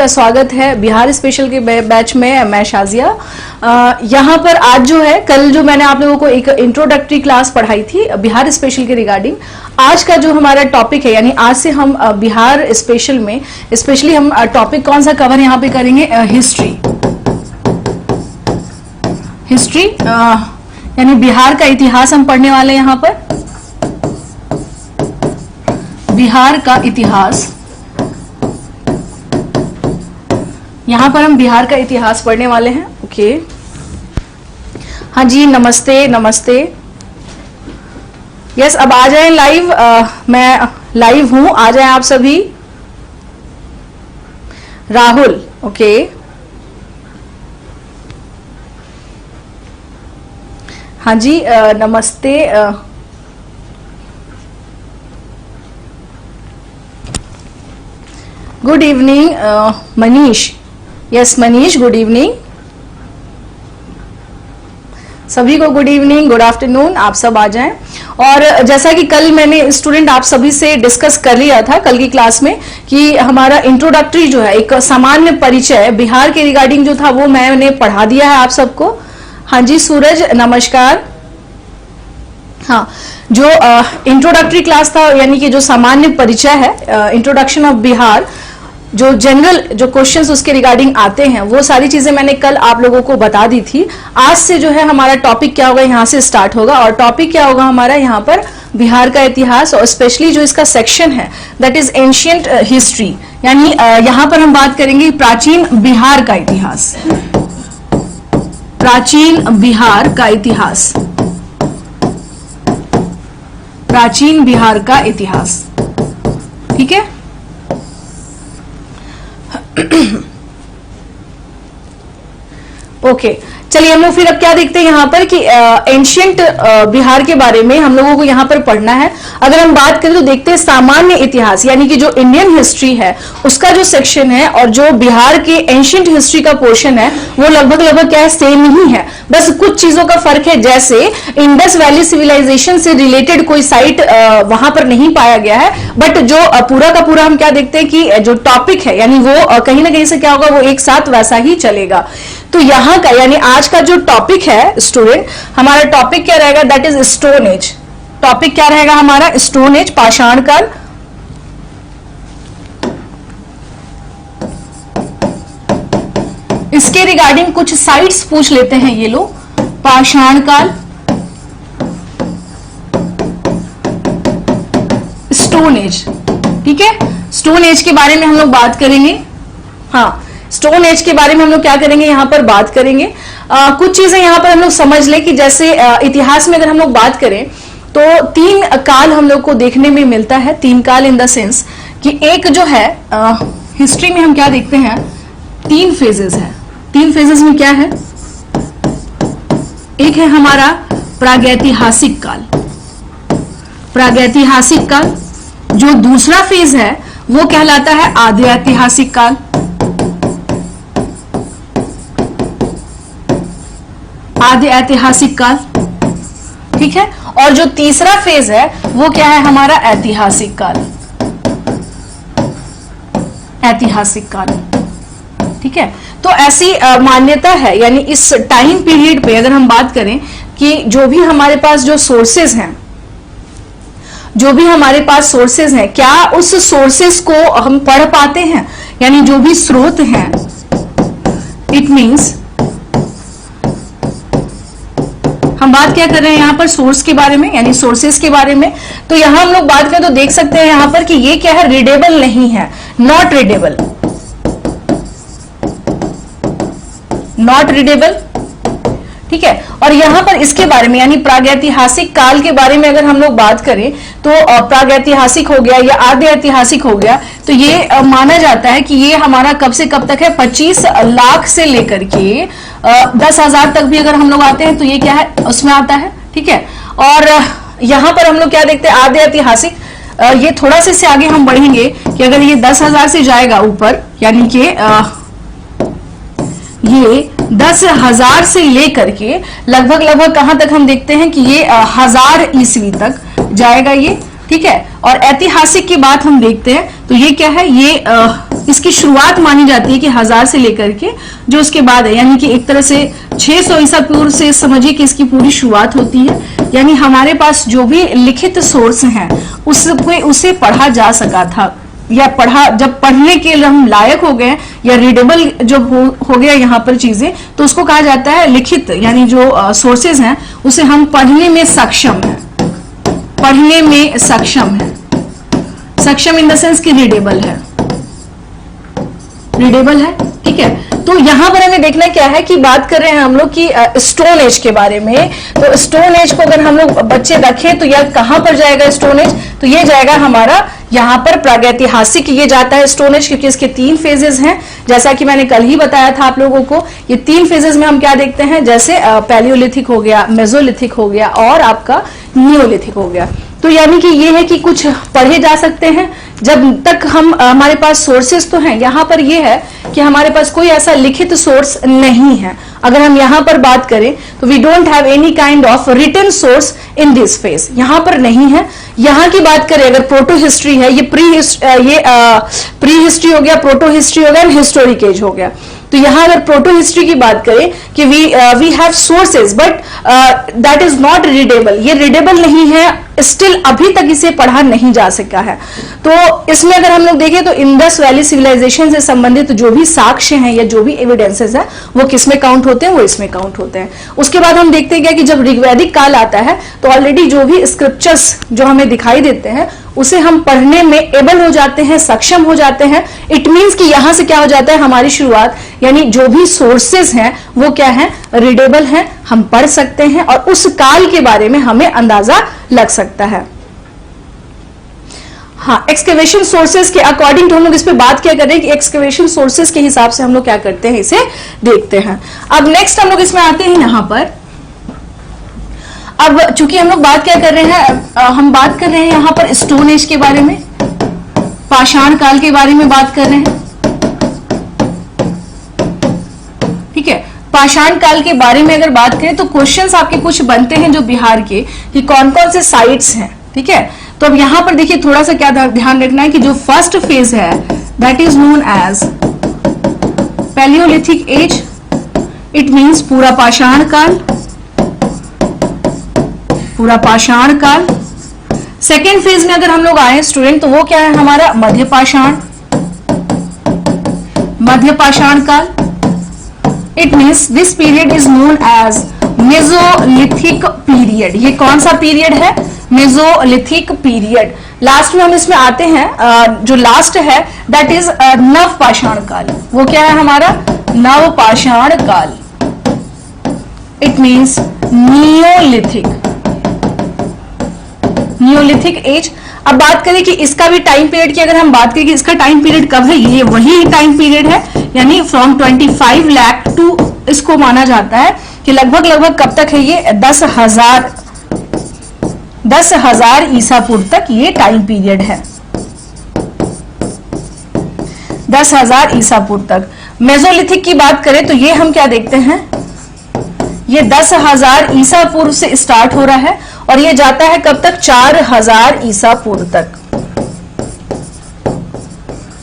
का स्वागत है बिहार स्पेशल के बैच में। मैं शाजिया यहाँ पर आज जो है, कल जो मैंने आप लोगों को एक इंट्रोडक्टरी क्लास पढ़ाई थी बिहार स्पेशल के रिगार्डिंग, आज का जो हमारा टॉपिक है, यानी आज से हम बिहार स्पेशल में स्पेशली हम टॉपिक कौन सा कवर यहाँ पे करेंगे, हिस्ट्री। हिस्ट्री यानी बिहार का इतिहास हम पढ़ने वाले हैं। यहाँ पर बिहार का इतिहास, यहां पर हम बिहार का इतिहास पढ़ने वाले हैं। ओके, हाँ जी, नमस्ते नमस्ते। यस, अब आ जाएं लाइव। मैं लाइव हूं, आ जाएं आप सभी। राहुल, ओके, हाँ जी, नमस्ते। Good evening Manish. Yes Manish, good evening. सभी को गुड इवनिंग, गुड आफ्टरनून, आप सब आ जाएं। और जैसा कि कल मैंने स्टूडेंट आप सभी से डिस्कस कर लिया था कल की क्लास में कि हमारा इंट्रोडक्टरी जो है, एक सामान्य परिचय बिहार के रिगार्डिंग जो था वो मैंने पढ़ा दिया है आप सबको। हाँ जी सूरज, नमस्कार। हाँ, जो इंट्रोडक्टरी क्लास था, यानी कि जो सामान्य परिचय है, इंट्रोडक्शन ऑफ बिहार, जो जनरल जो क्वेश्चंस उसके रिगार्डिंग आते हैं, वो सारी चीजें मैंने कल आप लोगों को बता दी थी। आज से जो है हमारा टॉपिक क्या होगा, यहाँ से स्टार्ट होगा। और टॉपिक क्या होगा हमारा यहाँ पर, बिहार का इतिहास, और स्पेशली जो इसका सेक्शन है दैट इज एंशिएंट हिस्ट्री, यानी यहाँ पर हम बात करेंगे प्राचीन बिहार का इतिहास। प्राचीन बिहार का इतिहास, प्राचीन बिहार का इतिहास, ठीक है। ओके, चलिए हम लोग फिर अब क्या देखते हैं यहाँ पर कि एंशिएंट बिहार के बारे में हम लोगों को यहाँ पर पढ़ना है। अगर हम बात करें तो देखते हैं सामान्य इतिहास, यानी कि जो इंडियन हिस्ट्री है उसका जो सेक्शन है, और जो बिहार के एंशिएंट हिस्ट्री का पोर्शन है वो लगभग क्या है, सेम ही है। बस कुछ चीजों का फर्क है, जैसे इंडस वैली सिविलाइजेशन से रिलेटेड कोई साइट वहां पर नहीं पाया गया है, बट जो पूरा का पूरा हम क्या देखते हैं कि जो टॉपिक है, यानी वो कहीं ना कहीं से क्या होगा, वो एक साथ वैसा ही चलेगा। तो यहाँ का यानी आज का जो टॉपिक है स्टूडेंट, हमारा टॉपिक क्या रहेगा, that is stone age. Topic क्या रहेगा हमारा, स्टोन एज, पाषाण काल। इसके रिगार्डिंग कुछ साइट्स पूछ लेते हैं ये लोग। पाषाण काल, स्टोन एज, ठीक है। स्टोन एज के बारे में हम लोग बात करेंगे। हाँ, स्टोन एज के बारे में हम लोग क्या करेंगे, यहाँ पर बात करेंगे। कुछ चीजें यहाँ पर हम लोग समझ ले कि जैसे इतिहास में अगर हम लोग बात करें तो 3 काल हम लोग को देखने में मिलता है। 3 काल इन द सेंस कि एक जो है हिस्ट्री में हम क्या देखते हैं, 3 फेजेस है। 3 फेजेस में क्या है, एक है हमारा प्रागैतिहासिक काल। प्रागैतिहासिक काल। जो दूसरा फेज है वो कहलाता है आदि ऐतिहासिक काल। आदि ऐतिहासिक काल, ठीक है। और जो तीसरा फेज है वो क्या है हमारा, ऐतिहासिक काल। ऐतिहासिक काल, ठीक है। तो ऐसी मान्यता है, यानी इस टाइम पीरियड पे अगर हम बात करें कि जो भी हमारे पास जो सोर्सेज हैं, जो भी हमारे पास सोर्सेज हैं, क्या उस सोर्सेज को हम पढ़ पाते हैं, यानी जो भी स्रोत हैं, इट मीन्स हम बात क्या कर रहे हैं यहाँ पर, सोर्स के बारे में, यानी सोर्सेस के बारे में। तो यहां हम लोग बात करें तो देख सकते हैं यहाँ पर कि ये क्या है, रीडेबल नहीं है, नॉट रीडेबल, नॉट रीडेबल, ठीक है। और यहां पर इसके बारे में, यानी प्रागैतिहासिक काल के बारे में अगर हम लोग बात करें तो प्रागैतिहासिक हो गया या आदि ऐतिहासिक हो गया, तो ये माना जाता है कि ये हमारा कब से कब तक है, 25 लाख से लेकर के 10,000 तक भी अगर हम लोग आते हैं तो ये क्या है, उसमें आता है, ठीक है। और यहां पर हम लोग क्या देखते हैं, आदि ऐतिहासिक, ये थोड़ा से आगे हम बढ़ेंगे कि अगर ये 10,000 से जाएगा ऊपर, यानी कि ये 10,000 से लेकर के लगभग कहां तक हम देखते हैं कि ये 1000 ईस्वी तक जाएगा ये, ठीक है। और ऐतिहासिक की बात हम देखते हैं तो ये क्या है, ये इसकी शुरुआत मानी जाती है कि 1000 से लेकर के जो उसके बाद है, यानी कि एक तरह से 600 ईसा पूर्व से समझिए कि इसकी पूरी शुरुआत होती है। यानी हमारे पास जो भी लिखित सोर्स हैं उसे पढ़ा जा सका था, या पढ़ा, जब पढ़ने के लिए हम लायक हो गए या रीडेबल जब हो गया यहाँ पर चीजें, तो उसको कहा जाता है लिखित, यानी जो सोर्सेज हैं उसे हम पढ़ने में सक्षम है, पढ़ने में सक्षम है, सक्षम इन द सेंस कि रीडेबल है, रीडेबल है, ठीक है। तो यहां पर हमें देखना क्या है कि बात कर रहे हैं हम लोग की स्टोन एज के बारे में। तो स्टोन एज को अगर हम लोग बच्चे रखें तो यह कहां पर जाएगा स्टोन एज, तो ये जाएगा हमारा यहां पर प्रागैतिहासिक, ये जाता है स्टोन एज, क्योंकि इसके 3 फेजेस हैं, जैसा कि मैंने कल ही बताया था आप लोगों को। ये 3 फेजेस में हम क्या देखते हैं, जैसे पैलियोलिथिक हो गया, मेसोलिथिक हो गया और आपका नियोलिथिक हो गया। तो यानी कि ये है कि कुछ पढ़े जा सकते हैं जब तक हम हमारे पास सोर्सेस तो हैं। यहां पर ये है कि हमारे पास कोई ऐसा लिखित सोर्स नहीं है। अगर हम यहां पर बात करें तो we don't have any kind of written source in this phase, यहां पर नहीं है। यहां की बात करें अगर प्रोटो हिस्ट्री है, ये प्री हिस्ट्री हो गया, प्रोटो हिस्ट्री हो गया, हिस्टोरिक एज हो गया। तो यहां अगर प्रोटो हिस्ट्री की बात करें कि we have sources but that is not readable, ये रीडेबल नहीं है, स्टिल अभी तक इसे पढ़ा नहीं जा सका है। तो इसमें अगर हम लोग देखें तो इंडस वैली सिविलाइजेशन से संबंधित जो भी साक्ष्य हैं या जो भी एविडेंसेस है वो किसमें काउंट होते हैं, वो इसमें काउंट होते हैं। उसके बाद हम देखते हैं क्या कि जब ऋग्वैदिक काल आता है तो ऑलरेडी जो भी स्क्रिप्चर्स जो हमें दिखाई देते हैं उसे हम पढ़ने में एबल हो जाते हैं, सक्षम हो जाते हैं। इट मींस कि यहां से क्या हो जाता है हमारी शुरुआत, यानी जो भी सोर्सेज हैं वो क्या है, रीडेबल हैं, हम पढ़ सकते हैं और उस काल के बारे में हमें अंदाजा लग सकता है। हाँ, एक्सकेवेशन सोर्सेज के अकॉर्डिंग टू हम लोग इस पे बात क्या कर रहे हैं कि एक्सकेवेशन सोर्सेज के हिसाब से हम लोग क्या करते हैं, इसे देखते हैं। अब नेक्स्ट हम लोग इसमें आते हैं यहां पर। अब चूंकि हम लोग बात क्या कर रहे हैं, हम बात कर रहे हैं यहां पर स्टोन एज के बारे में, पाषाण काल के बारे में बात कर रहे हैं, ठीक है। पाषाण काल के बारे में अगर बात करें तो क्वेश्चंस आपके कुछ बनते हैं जो बिहार के, कि कौन कौन से साइट्स हैं, ठीक है। तो अब यहां पर देखिए थोड़ा सा क्या ध्यान रखना है कि जो फर्स्ट फेज है that is known as palaeolithic age, it means पूरा पाषाण काल, पूरा पाषाण काल। सेकेंड फेज में अगर हम लोग आए स्टूडेंट तो वो क्या है हमारा मध्य पाषाण, मध्य पाषाण काल। It means this period is known as mesolithic period. ये कौन सा पीरियड है, मेसोलिथिक पीरियड। लास्ट में हम इसमें आते हैं, जो लास्ट है दैट इज नव पाषाण काल। वो क्या है हमारा नव पाषाण काल, it means neolithic, neolithic age. अब बात करें कि इसका भी टाइम पीरियड की अगर हम बात करें कि इसका टाइम पीरियड कब है, ये वही टाइम पीरियड है, यानी फ्रॉम 25 लाख टू, इसको माना जाता है कि लगभग कब तक है ये 10,000 ईसा पूर्व तक ये टाइम पीरियड है, 10,000 ईसा पूर्व तक। मेसोलिथिक की बात करें तो ये हम क्या देखते हैं, ये 10,000 ईसा पूर्व से स्टार्ट हो रहा है और ये जाता है कब तक, 4,000 ईसा पूर्व तक,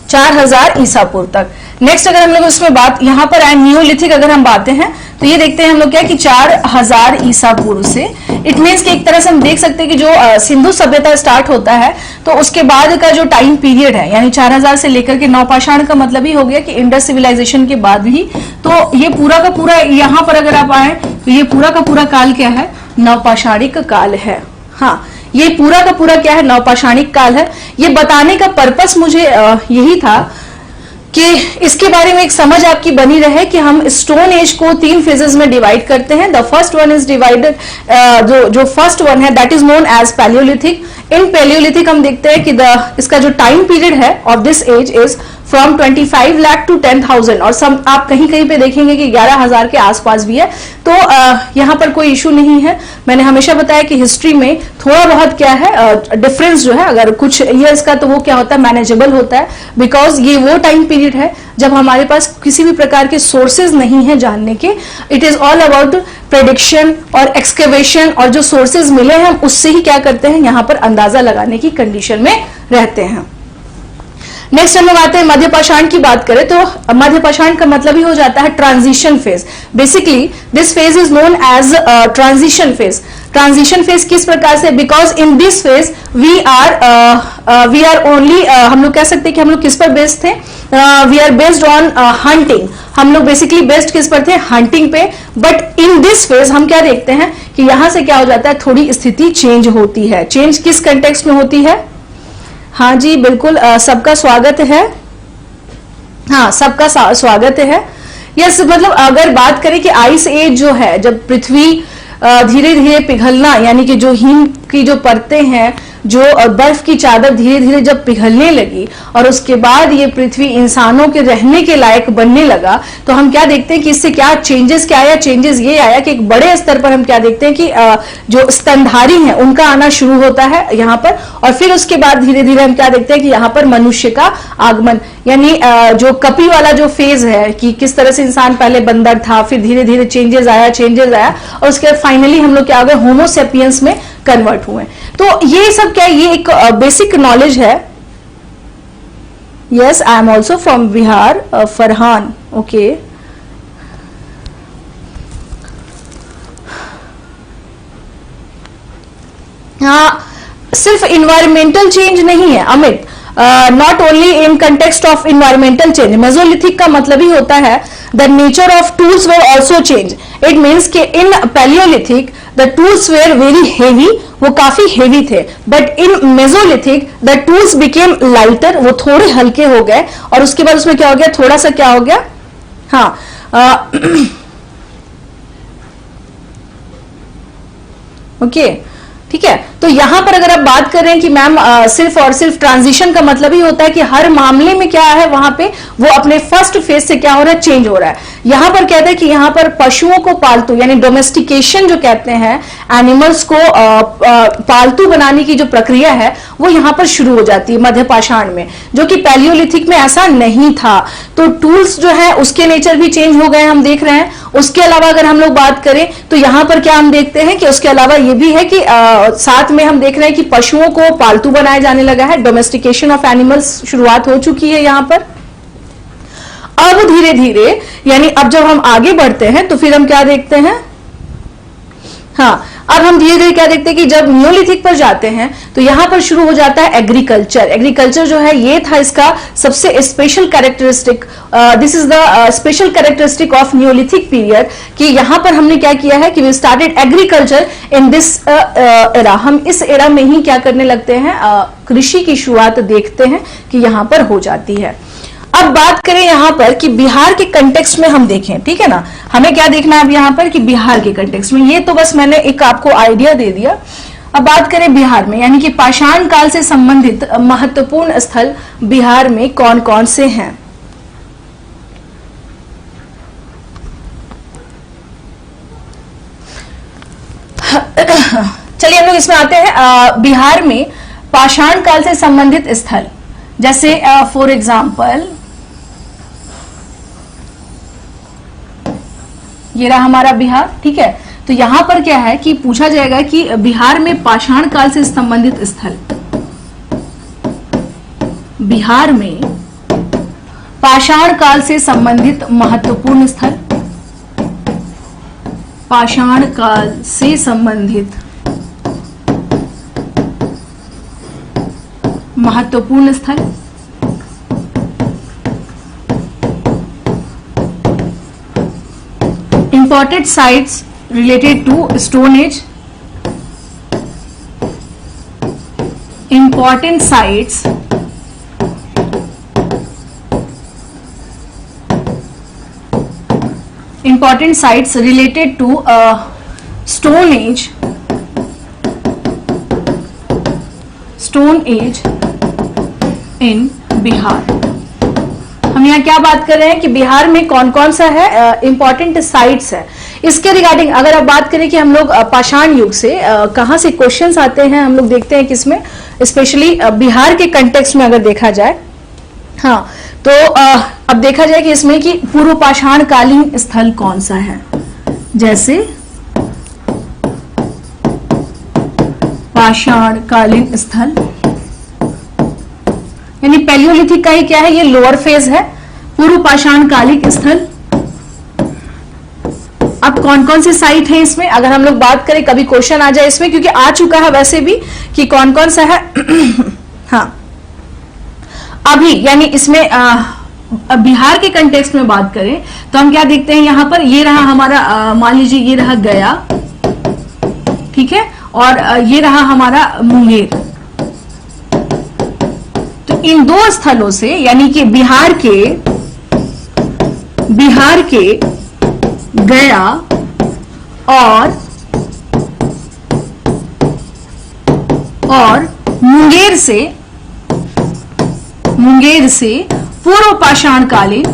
4,000 ईसा पूर्व तक। नेक्स्ट अगर हम लोग उसमें बात यहां पर आए नियोलिथिक अगर हम बातें हैं तो ये देखते हैं हम लोग क्या कि 4,000 ईसा पूर्व से, इट मीन्स कि एक तरह से हम देख सकते हैं कि जो सिंधु सभ्यता स्टार्ट होता है तो उसके बाद का जो टाइम पीरियड है यानी 4,000 से लेकर के नवपाषाण का मतलब ही हो गया कि इंडस सिविलाइजेशन के बाद भी, तो ये पूरा का पूरा यहां पर अगर आप आए तो ये पूरा का पूरा काल क्या है, नवपाषाणिक काल है। हाँ, ये पूरा का पूरा क्या है, नवपाषाणिक काल है। ये बताने का पर्पस मुझे यही था कि इसके बारे में एक समझ आपकी बनी रहे कि हम स्टोन एज को 3 फेजेस में डिवाइड करते हैं। The first one is divided, जो फर्स्ट वन है that is known as palaeolithic. In palaeolithic हम देखते हैं कि इसका जो टाइम पीरियड है of this age is from 25 lakh to 10,000 और सब आप कहीं पे देखेंगे कि 11,000 के आसपास भी है। तो यहाँ पर कोई इशू नहीं है। मैंने हमेशा बताया कि हिस्ट्री में थोड़ा बहुत क्या है डिफरेंस जो है अगर कुछ ईयर्स का, तो वो क्या होता है, मैनेजेबल होता है, बिकॉज ये वो टाइम पीरियड है जब हमारे पास किसी भी प्रकार के सोर्सेज नहीं है जानने के। It is all about prediction और एक्सकेवेशन, और जो सोर्सेज मिले हैं उससे ही क्या करते हैं यहाँ पर अंदाजा लगाने की कंडीशन में रहते हैं। नेक्स्ट हम लोग आते हैं मध्य पाषाण की बात करें तो मध्य पाषाण का मतलब ही हो जाता है transition phase. Basically this phase is known as transition phase. Transition phase किस प्रकार से, because in this phase we are only, हम लोग कह सकते हैं कि हम लोग किस पर बेस्ड थे, we are based on hunting. हम लोग बेसिकली बेस्ड किस पर थे, हंटिंग पे। बट इन दिस फेज हम क्या देखते हैं कि यहां से क्या हो जाता है, थोड़ी स्थिति चेंज होती है। चेंज किस कंटेक्स्ट में होती है? हाँ जी बिल्कुल, सबका स्वागत है। हाँ, सबका स्वागत है। यस, मतलब अगर बात करें कि आइस एज जो है, जब पृथ्वी धीरे धीरे पिघलना, यानी कि जो हिम की जो परतें हैं, जो बर्फ की चादर धीरे धीरे जब पिघलने लगी और उसके बाद ये पृथ्वी इंसानों के रहने के लायक बनने लगा, तो हम क्या देखते हैं कि इससे क्या चेंजेस क्या आया? चेंजेस ये आया कि एक बड़े स्तर पर हम क्या देखते हैं कि जो स्तनधारी हैं उनका आना शुरू होता है यहाँ पर, और फिर उसके बाद धीरे धीरे हम क्या देखते हैं कि यहाँ पर मनुष्य का आगमन, यानी जो कपी वाला जो फेज है कि किस तरह से इंसान पहले बंदर था, फिर धीरे धीरे चेंजेस आया और उसके बाद फाइनली हम लोग क्या हो गए, होमो सेपियंस में कन्वर्ट हुए। तो ये सब क्या है, ये एक बेसिक नॉलेज है। Yes, I am also from Bihar, Farhan, okay. हाँ, सिर्फ इन्वायरमेंटल चेंज नहीं है Amit, not only in context of environmental change. Mesolithic का मतलब ही होता है the nature of tools were also change. It means कि in Paleolithic the tools were very heavy, वो काफी हेवी थे, but in Mesolithic the tools became lighter, वो थोड़े हल्के हो गए, और उसके बाद उसमें क्या हो गया, थोड़ा सा क्या हो गया, हाँ ओके, ठीक है। तो यहां पर अगर आप बात कर रहे हैं कि मैम सिर्फ और सिर्फ ट्रांजिशन का मतलब ही होता है कि हर मामले में क्या है, वहां पे वो अपने फर्स्ट फेज से क्या हो रहा है, चेंज हो रहा है। यहां पर कहते हैं कि यहां पर पशुओं को पालतू, यानी डोमेस्टिकेशन जो कहते हैं, एनिमल्स को पालतू बनाने की जो प्रक्रिया है वो यहां पर शुरू हो जाती है मध्य पाषाण में, जो कि पैलियोलिथिक में ऐसा नहीं था। तो टूल्स जो है उसके नेचर भी चेंज हो गए, हम देख रहे हैं। उसके अलावा अगर हम लोग बात करें तो यहां पर क्या हम देखते हैं कि उसके अलावा ये भी है कि साथ में हम देख रहे हैं कि पशुओं को पालतू बनाया जाने लगा है, डोमेस्टिकेशन ऑफ एनिमल्स शुरुआत हो चुकी है यहां पर। अब धीरे धीरे, यानी अब जब हम आगे बढ़ते हैं तो फिर हम क्या देखते हैं, हाँ, अब हम धीरे धीरे क्या देखते हैं कि जब नियोलिथिक पर जाते हैं तो यहां पर शुरू हो जाता है एग्रीकल्चर। एग्रीकल्चर जो है ये था इसका सबसे special characteristic, this is the special characteristic of neolithic period, कि यहां पर हमने क्या किया है कि we started agriculture in this era. हम इस एरा में ही क्या करने लगते हैं, कृषि की शुरुआत देखते हैं कि यहां पर हो जाती है। अब बात करें यहां पर कि बिहार के कंटेक्स्ट में हम देखें, ठीक है ना, हमें क्या देखना है अब यहां पर कि बिहार के कंटेक्स्ट में, ये तो बस मैंने एक आपको आइडिया दे दिया। अब बात करें बिहार में, यानी कि पाषाण काल से संबंधित महत्वपूर्ण स्थल बिहार में कौन कौन से हैं। चलिए हम लोग इसमें आते हैं। बिहार में पाषाण काल से संबंधित स्थल, जैसे फॉर एग्जाम्पल ये रहा हमारा बिहार, ठीक है। तो यहां पर क्या है कि पूछा जाएगा कि बिहार में पाषाण काल से संबंधित स्थल, बिहार में पाषाण काल से संबंधित महत्वपूर्ण स्थल, पाषाण काल से संबंधित महत्वपूर्ण स्थल। Important sites related to Stone Age, important sites related to Stone Age in Bihar. हम यहाँ क्या बात कर रहे हैं कि बिहार में कौन कौन सा है, इंपॉर्टेंट साइट्स है। इसके रिगार्डिंग अगर आप बात करें कि हम लोग पाषाण युग से कहां से क्वेश्चंस आते हैं, हम लोग देखते हैं कि इसमें स्पेशली बिहार के कंटेक्स्ट में अगर देखा जाए, हाँ, तो अब देखा जाए कि इसमें कि पूर्व पाषाण कालीन स्थल कौन सा है, जैसे पाषाण कालीन स्थल, यानी पैलियोलिथिक का ही क्या है, ये लोअर फेज है, पूर्व पाषाण कालिक स्थल। अब कौन कौन से साइट है इसमें, अगर हम लोग बात करें, कभी क्वेश्चन आ जाए इसमें, क्योंकि आ चुका है वैसे भी कि कौन कौन सा है। हाँ, अभी यानी इसमें बिहार के कंटेक्स्ट में बात करें तो हम क्या देखते हैं, यहां पर ये रहा हमारा, मान लीजिए ये रहा गया, ठीक है, और ये रहा हमारा मुंगेर। तो इन दो स्थलों से, यानी कि बिहार के गया और मुंगेर से पूर्व पाषाण कालीन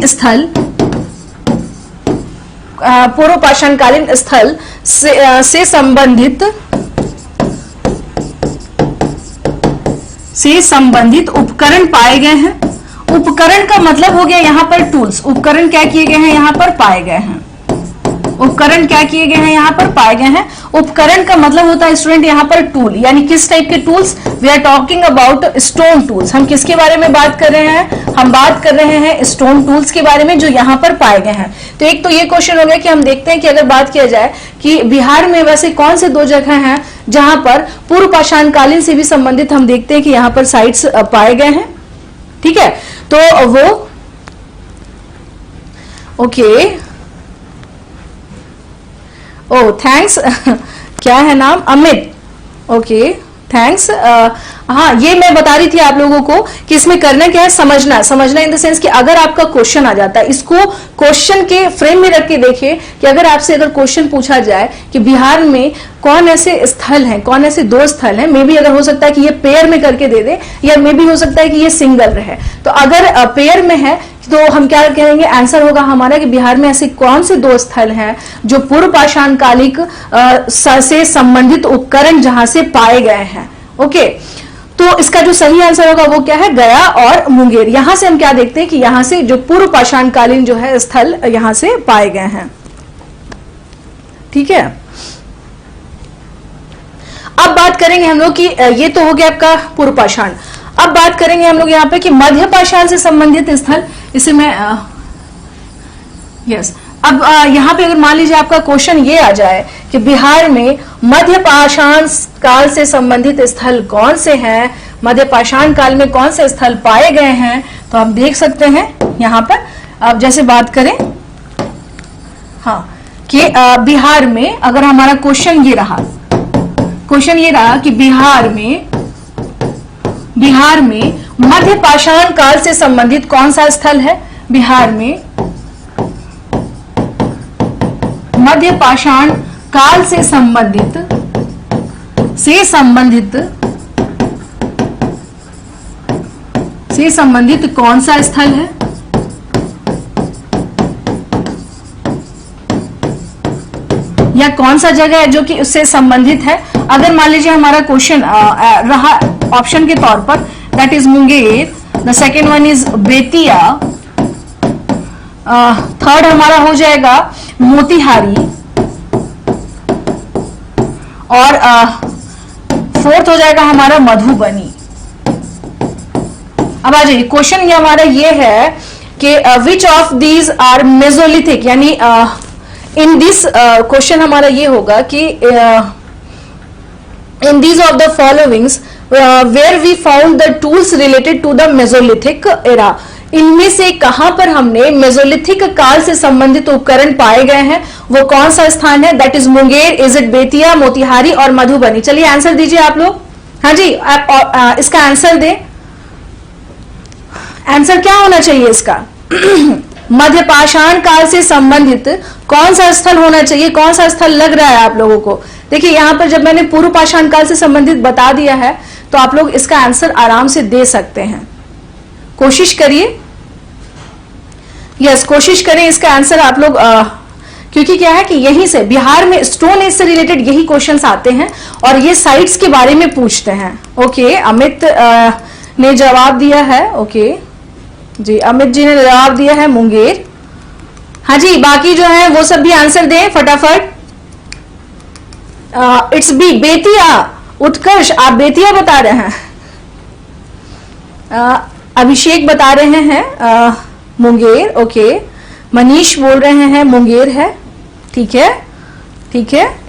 स्थल, पूर्व पाषाण कालीन स्थल से संबंधित उपकरण पाए गए हैं। उपकरण का मतलब हो गया यहां पर टूल्स। उपकरण क्या किए गए हैं, यहां पर पाए गए हैं। उपकरण क्या किए गए हैं, यहां पर पाए गए हैं। उपकरण का मतलब होता है स्टूडेंट यहां पर टूल, यानी किस टाइप के tools, we are talking about stone tools. हम किसके बारे में बात कर रहे हैं, हम बात कर रहे हैं स्टोन टूल्स के बारे में जो यहां पर पाए गए हैं। तो एक तो ये क्वेश्चन हो गया कि हम देखते हैं कि अगर बात किया जाए कि बिहार में वैसे कौन से दो जगह हैं जहां पर पूर्व पाषाण कालीन से भी संबंधित हम देखते हैं कि यहां पर साइट्स पाए गए हैं, ठीक है। तो वो ओके, ओ थैंक्स क्या है नाम, अमित, ओके थैंक्स। हाँ, ये मैं बता रही थी आप लोगों को कि इसमें करना क्या है, समझना इन द सेंस कि अगर आपका क्वेश्चन आ जाता है, इसको क्वेश्चन के फ्रेम में रख के देखिए कि अगर आपसे अगर क्वेश्चन पूछा जाए कि बिहार में कौन ऐसे स्थल हैं, कौन ऐसे दो स्थल हैं, मे बी अगर हो सकता है कि ये पेयर में करके दे दे, या मे बी हो सकता है कि ये सिंगल रहे। तो अगर पेयर में है तो हम क्या कहेंगे, आंसर होगा हमारा कि बिहार में ऐसे कौन से दो स्थल हैं जो पूर्व पाषाण कालिक से संबंधित उपकरण जहां से पाए गए हैं। ओके, तो इसका जो सही आंसर होगा वो क्या है, गया और मुंगेर। यहां से हम क्या देखते हैं कि यहां से जो पूर्व पाषाण कालीन जो है स्थल यहां से पाए गए हैं, ठीक है। अब बात करेंगे हम लोग कि ये तो हो गया आपका पूर्व पाषाण। अब बात करेंगे हम लोग यहाँ पे कि मध्य पाषाण से संबंधित स्थल। इसे मैं यस, अब यहाँ पे अगर मान लीजिए आपका क्वेश्चन ये आ जाए कि बिहार में मध्य पाषाण काल से संबंधित स्थल कौन से हैं, मध्य पाषाण काल में कौन से स्थल पाए गए हैं, तो आप देख सकते हैं यहाँ पर। अब जैसे बात करें हाँ कि बिहार में अगर हमारा क्वेश्चन ये रहा कि बिहार में मध्य पाषाण काल से संबंधित कौन सा स्थल है, बिहार में मध्य पाषाण काल से संबंधित कौन सा स्थल है, या कौन सा जगह है जो कि उससे संबंधित है। अगर मान लीजिए हमारा क्वेश्चन रहा ऑप्शन के तौर पर, that is Munger, the second one is Bettiah, third हमारा हो जाएगा मोतिहारी, और फोर्थ हो जाएगा हमारा मधुबनी। अब आ जाइए, क्वेश्चन ये हमारा ये है कि which of these are mesolithic, यानी इन दिस क्वेश्चन हमारा ये होगा कि in these of the followings where we found the tools related to the mesolithic era. इनमें से कहां पर हमने मेसोलिथिक काल से संबंधित उपकरण पाए गए हैं, वो कौन सा स्थान है, that is Munger, is it Bettiah, Motihari और मधुबनी। चलिए आंसर दीजिए आप लोग। हाँ जी, आप इसका आंसर दें। आंसर क्या होना चाहिए इसका मध्य पाषाण काल से संबंधित कौन सा स्थल होना चाहिए, कौन सा स्थल लग रहा है आप लोगों को। देखिए यहां पर जब मैंने पूर्व पाषाण काल से संबंधित बता दिया है तो आप लोग इसका आंसर आराम से दे सकते हैं। कोशिश करिए, यस कोशिश करें इसका आंसर आप लोग, क्योंकि क्या है कि यहीं से बिहार में स्टोन एज से रिलेटेड यही क्वेश्चंस आते हैं और ये साइट्स के बारे में पूछते हैं। ओके, अमित ने जवाब दिया है, ओके जी, अमित जी ने जवाब दिया है मुंगेर। हाँ जी, बाकी जो है वो सब भी आंसर दें फटाफट। It's B, Bettiah. उत्कर्ष, आप बेतिया बता रहे हैं। अभिषेक बता रहे हैं मुंगेर, ओके। मनीष बोल रहे हैं मुंगेर है, ठीक है, ठीक है।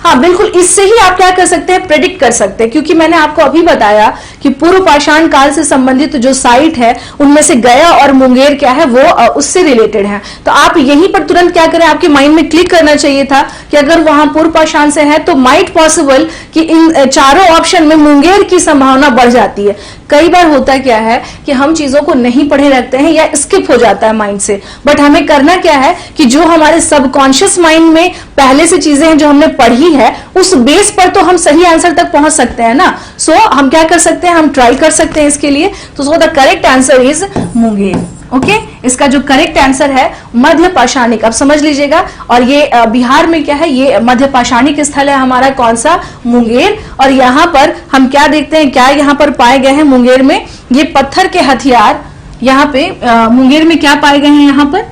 हाँ बिल्कुल, इससे ही आप क्या कर सकते हैं, प्रेडिक्ट कर सकते हैं, क्योंकि मैंने आपको अभी बताया कि पूर्व पाषाण काल से संबंधित जो साइट है उनमें से गया और मुंगेर क्या है वो उससे रिलेटेड है। तो आप यहीं पर तुरंत क्या करें, आपके माइंड में क्लिक करना चाहिए था कि अगर वहां पूर्व पाषाण से है तो माइट पॉसिबल कि इन चारों ऑप्शन में मुंगेर की संभावना बढ़ जाती है। कई बार होता क्या है कि हम चीजों को नहीं पढ़े रखते हैं या स्किप हो जाता है माइंड से, बट हमें करना क्या है कि जो हमारे सबकॉन्शियस माइंड में पहले से चीजें हैं जो हमने पढ़ी है उस बेस पर तो हम सही आंसर तक पहुंच सकते हैं ना। सो हम क्या कर सकते हैं, हम ट्राई कर सकते हैं इसके लिए। तो so the correct answer is Munger, okay. इसका जो करेक्ट आंसर है मध्य पाषाणिक, अब समझ लीजिएगा। और ये बिहार में क्या है, ये मध्य पाषाणिक स्थल है हमारा, कौन सा, मुंगेर। और यहाँ पर हम क्या देखते हैं, क्या यहाँ पर पाए गए हैं मुंगेर में, ये पत्थर के हथियार। यहाँ पे मुंगेर में क्या पाए गए हैं, यहाँ पर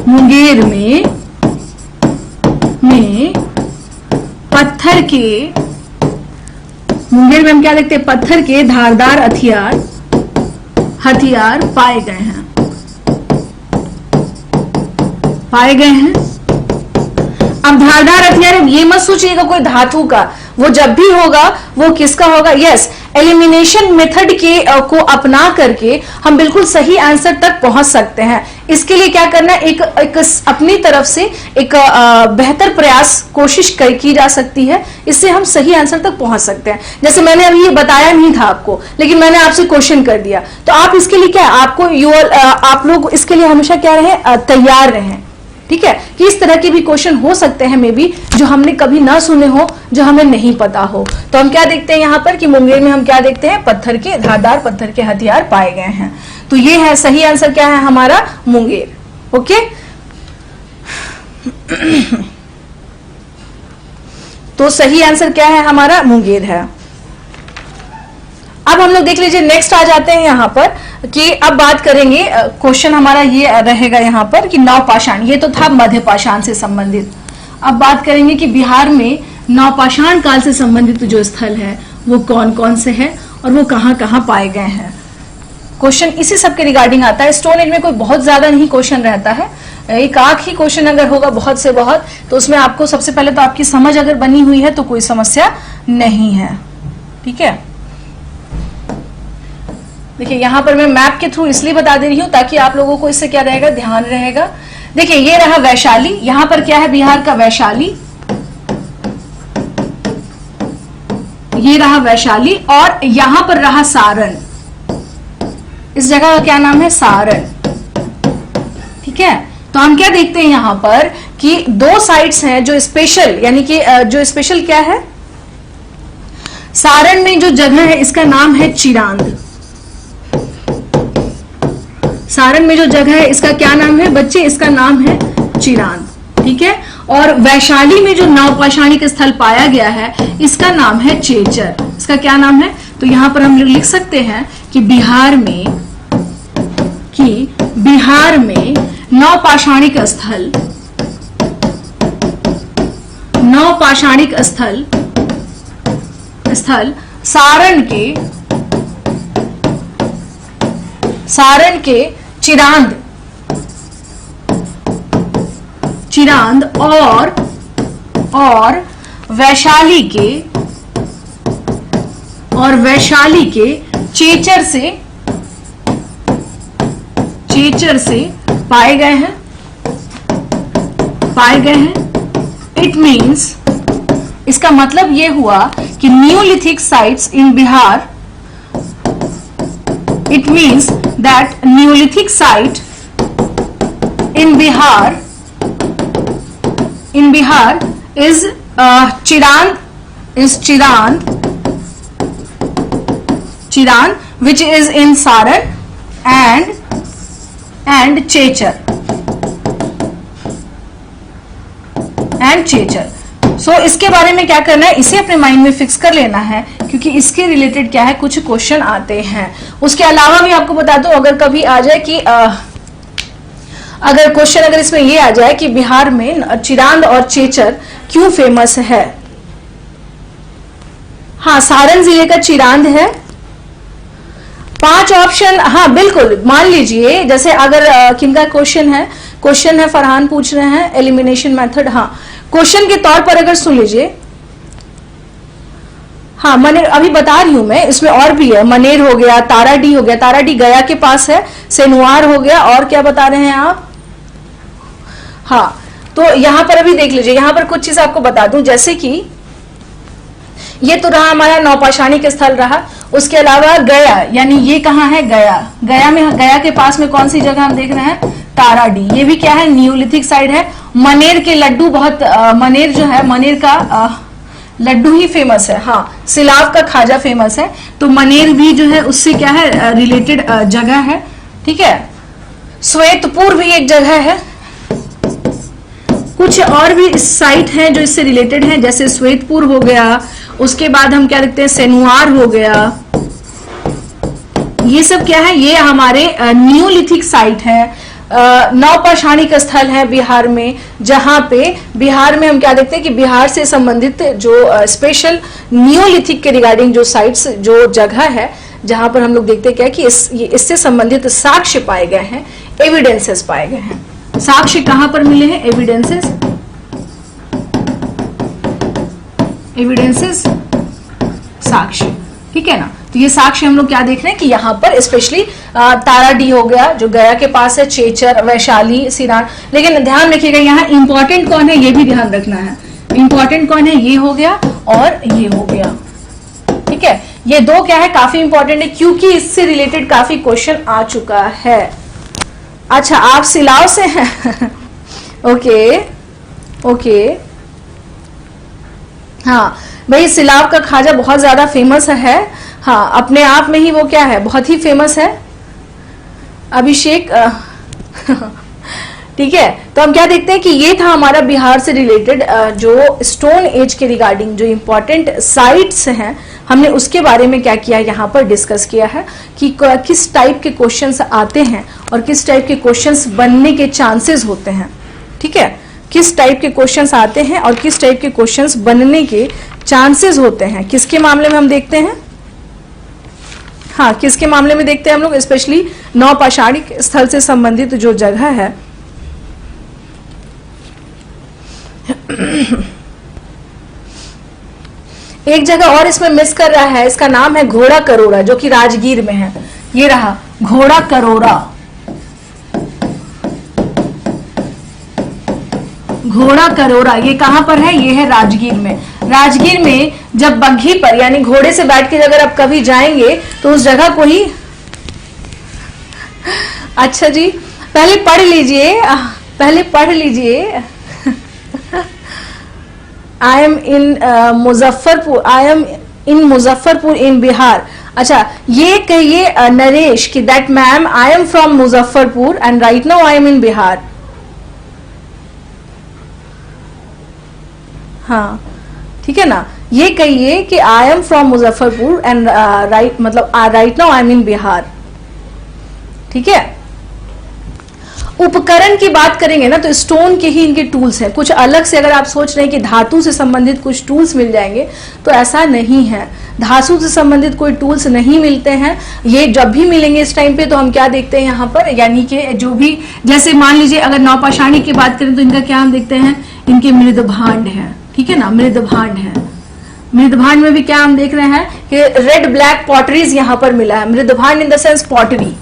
मुंगेर में पत्थर के, मुंगेर में हम क्या देखते हैं, पत्थर के धारदार हथियार पाए गए हैं, पाए गए हैं। अब धारदार हथियार, ये मत सोचिएगा कोई धातु का, वो जब भी होगा वो किसका होगा, यस, एलिमिनेशन मेथड के को अपना करके हम बिल्कुल सही आंसर तक पहुंच सकते हैं। इसके लिए क्या करना है, एक अपनी तरफ से एक बेहतर प्रयास कोशिश की जा सकती है, इससे हम सही आंसर तक पहुंच सकते हैं। जैसे मैंने अभी ये बताया नहीं था आपको, लेकिन मैंने आपसे क्वेश्चन कर दिया, तो आप इसके लिए क्या, आपको आप लोग इसके लिए हमेशा क्या रहे, तैयार रहें, ठीक है, कि इस तरह के भी क्वेश्चन हो सकते हैं मे बी, जो हमने कभी ना सुने हो, जो हमें नहीं पता हो। तो हम क्या देखते हैं यहाँ पर कि मुंगेर में हम क्या देखते हैं, पत्थर के, धारदार पत्थर के हथियार पाए गए हैं। तो ये है सही आंसर, क्या है हमारा, मुंगेर, ओके। तो सही आंसर क्या है हमारा, मुंगेर है। अब हम लोग देख लीजिए, नेक्स्ट आ जाते हैं यहाँ पर कि अब बात करेंगे, क्वेश्चन हमारा ये रहेगा यहाँ पर कि नवपाषाण, ये तो था मध्य पाषाण से संबंधित। अब बात करेंगे कि बिहार में नवपाषाण काल से संबंधित जो स्थल है वो कौन कौन से हैं और वो कहाँ कहाँ पाए गए हैं। क्वेश्चन इसी सब के रिगार्डिंग आता है। स्टोन एज में कोई बहुत ज्यादा नहीं क्वेश्चन रहता है, एक आंख ही क्वेश्चन अगर होगा बहुत से बहुत, तो उसमें आपको सबसे पहले तो आपकी समझ अगर बनी हुई है तो कोई समस्या नहीं है, ठीक है। देखिए यहाँ पर मैं मैप के थ्रू इसलिए बता दे रही हूँ ताकि आप लोगों को इससे क्या रहेगा, ध्यान रहेगा। देखिए ये रहा वैशाली, यहाँ पर क्या है, बिहार का वैशाली, ये रहा वैशाली, और यहाँ पर रहा सारण, इस जगह का क्या नाम है, सारण, ठीक है। तो हम क्या देखते हैं यहाँ पर कि दो साइट्स हैं जो स्पेशल, यानी कि जो स्पेशल क्या है, सारण में जो जगह है इसका नाम है चिरांद। सारण में जो जगह है इसका क्या नाम है बच्चे, इसका नाम है चिरांद, ठीक है। और वैशाली में जो नवपाषाणिक स्थल पाया गया है इसका नाम है चेचर, इसका क्या नाम है, तो यहां पर हम लिख सकते हैं कि बिहार में नवपाषाणिक स्थल सारण के चिरांद और वैशाली के चेचर से पाए गए हैं। इट मीन्स, इसका मतलब ये हुआ कि Neolithic sites in Bihar, it means that Neolithic site in Bihar is Chirand, which is in Saran and Chechar. सो इसके बारे में क्या करना है, इसे अपने माइंड में फिक्स कर लेना है, क्योंकि इसके रिलेटेड क्या है, कुछ क्वेश्चन आते हैं। उसके अलावा भी आपको बता दूं, अगर कभी आ जाए कि अगर क्वेश्चन अगर इसमें ये आ जाए कि बिहार में चिरांद और चेचर क्यों फेमस है? हाँ, सारण जिले का चिरांद है। 5 ऑप्शन, हाँ बिल्कुल। मान लीजिए जैसे अगर किनका क्वेश्चन है फरहान पूछ रहे हैं एलिमिनेशन मेथड। हाँ, क्वेश्चन के तौर पर अगर सुन लीजिए, हाँ मनेर अभी बता रही हूं मैं, इसमें और भी है, मनेर हो गया, ताराडी हो गया, ताराडी गया के पास है, सेनुआर हो गया, और क्या बता रहे हैं आप? हाँ, तो यहां पर अभी देख लीजिए, यहां पर कुछ चीज आपको बता दूं, जैसे कि ये तो रहा हमारा नौपाषाणिक स्थल रहा, उसके अलावा गया, यानी ये कहाँ है? गया के पास में कौन सी जगह हम देख रहे हैं? ताराडी। ये भी क्या है? न्यूलिथिक साइड है। मनेर के लड्डू बहुत मनेर जो है, मनेर का लड्डू ही फेमस है। हाँ, सिलाव का खाजा फेमस है, तो मनेर भी जो है उससे क्या है? रिलेटेड जगह है। ठीक है, श्वेतपुर भी एक जगह है। कुछ और भी साइट हैं जो इससे रिलेटेड हैं, जैसे श्वेतपुर हो गया, उसके बाद हम क्या देखते हैं? सेनुआर हो गया। ये सब क्या है? ये हमारे न्यूलिथिक साइट है, नवपाषाणिक स्थल है बिहार में, जहां पे बिहार में हम क्या देखते हैं कि बिहार से संबंधित जो स्पेशल न्यूलिथिक के रिगार्डिंग जो साइट्स, जो जगह है, जहां पर हम लोग देखते हैं क्या कि इससे संबंधित साक्ष्य पाए गए हैं, एविडेंसेस पाए गए हैं। साक्ष्य कहां पर मिले हैं? एविडेंसेस साक्ष्य। ठीक है ना, तो ये साक्ष्य हम लोग क्या देख रहे हैं कि यहाँ पर स्पेशली ताराडी हो गया जो गया के पास है, चेचर, वैशाली, सिरान। लेकिन ध्यान रखिएगा यहाँ इंपॉर्टेंट कौन है ये भी ध्यान रखना है। इंपॉर्टेंट कौन है? ये हो गया और ये हो गया। ठीक है, ये दो क्या है? काफी इंपॉर्टेंट है, क्योंकि इससे रिलेटेड काफी क्वेश्चन आ चुका है। अच्छा, आप सिलाव से हैं? ओके। हाँ भाई, सिलाव का खाजा बहुत ज्यादा फेमस है। हाँ, अपने आप में ही वो क्या है? बहुत ही फेमस है। अभिषेक ठीक है, तो हम क्या देखते हैं कि ये था हमारा बिहार से रिलेटेड जो स्टोन एज के रिगार्डिंग जो इंपॉर्टेंट साइट्स हैं, हमने उसके बारे में क्या किया, यहाँ पर डिस्कस किया है कि किस टाइप के क्वेश्चंस आते हैं और किस टाइप के क्वेश्चंस बनने के चांसेस होते हैं। ठीक है, किस टाइप के क्वेश्चंस आते हैं और किस टाइप के क्वेश्चंस बनने के चांसेस होते हैं, किसके मामले में हम देखते हैं? हाँ, किसके मामले में देखते हैं हम लोग? स्पेशली नवपाषाणिक स्थल से संबंधित जो जगह है। एक जगह और इसमें मिस कर रहा है, इसका नाम है घोड़ा करोड़ा, जो कि राजगीर में है। ये रहा घोड़ा करोड़ा। घोड़ा करोड़ा ये कहां पर है? ये है राजगीर में। राजगीर में जब बग्घी पर यानी घोड़े से बैठ के अगर आप कभी जाएंगे तो उस जगह को ही अच्छा जी, पहले पढ़ लीजिए। I am in Muzaffarpur in Bihar. अच्छा, ये कहिए नरेश कि that ma'am I am from Muzaffarpur and right now I am in Bihar. हाँ, ठीक है ना, ये कहिए कि I am from Muzaffarpur and right now I am in Bihar. ठीक है, उपकरण की बात करेंगे ना तो स्टोन के ही इनके टूल्स हैं। कुछ अलग से अगर आप सोच रहे हैं कि धातु से संबंधित कुछ टूल्स मिल जाएंगे तो ऐसा नहीं है, धातु से संबंधित कोई टूल्स नहीं मिलते हैं। ये जब भी मिलेंगे इस टाइम पे तो हम क्या देखते हैं यहाँ पर, यानी कि जो भी, जैसे मान लीजिए अगर नवपाषाणिक की बात करें तो इनका क्या हम देखते हैं, इनके मृदभांड है। ठीक है ना, मृदभांड है। मृदभांड में भी क्या हम देख रहे हैं कि रेड ब्लैक पॉटरीज यहाँ पर मिला है। मृदभांड इन द सेंस पॉटरी,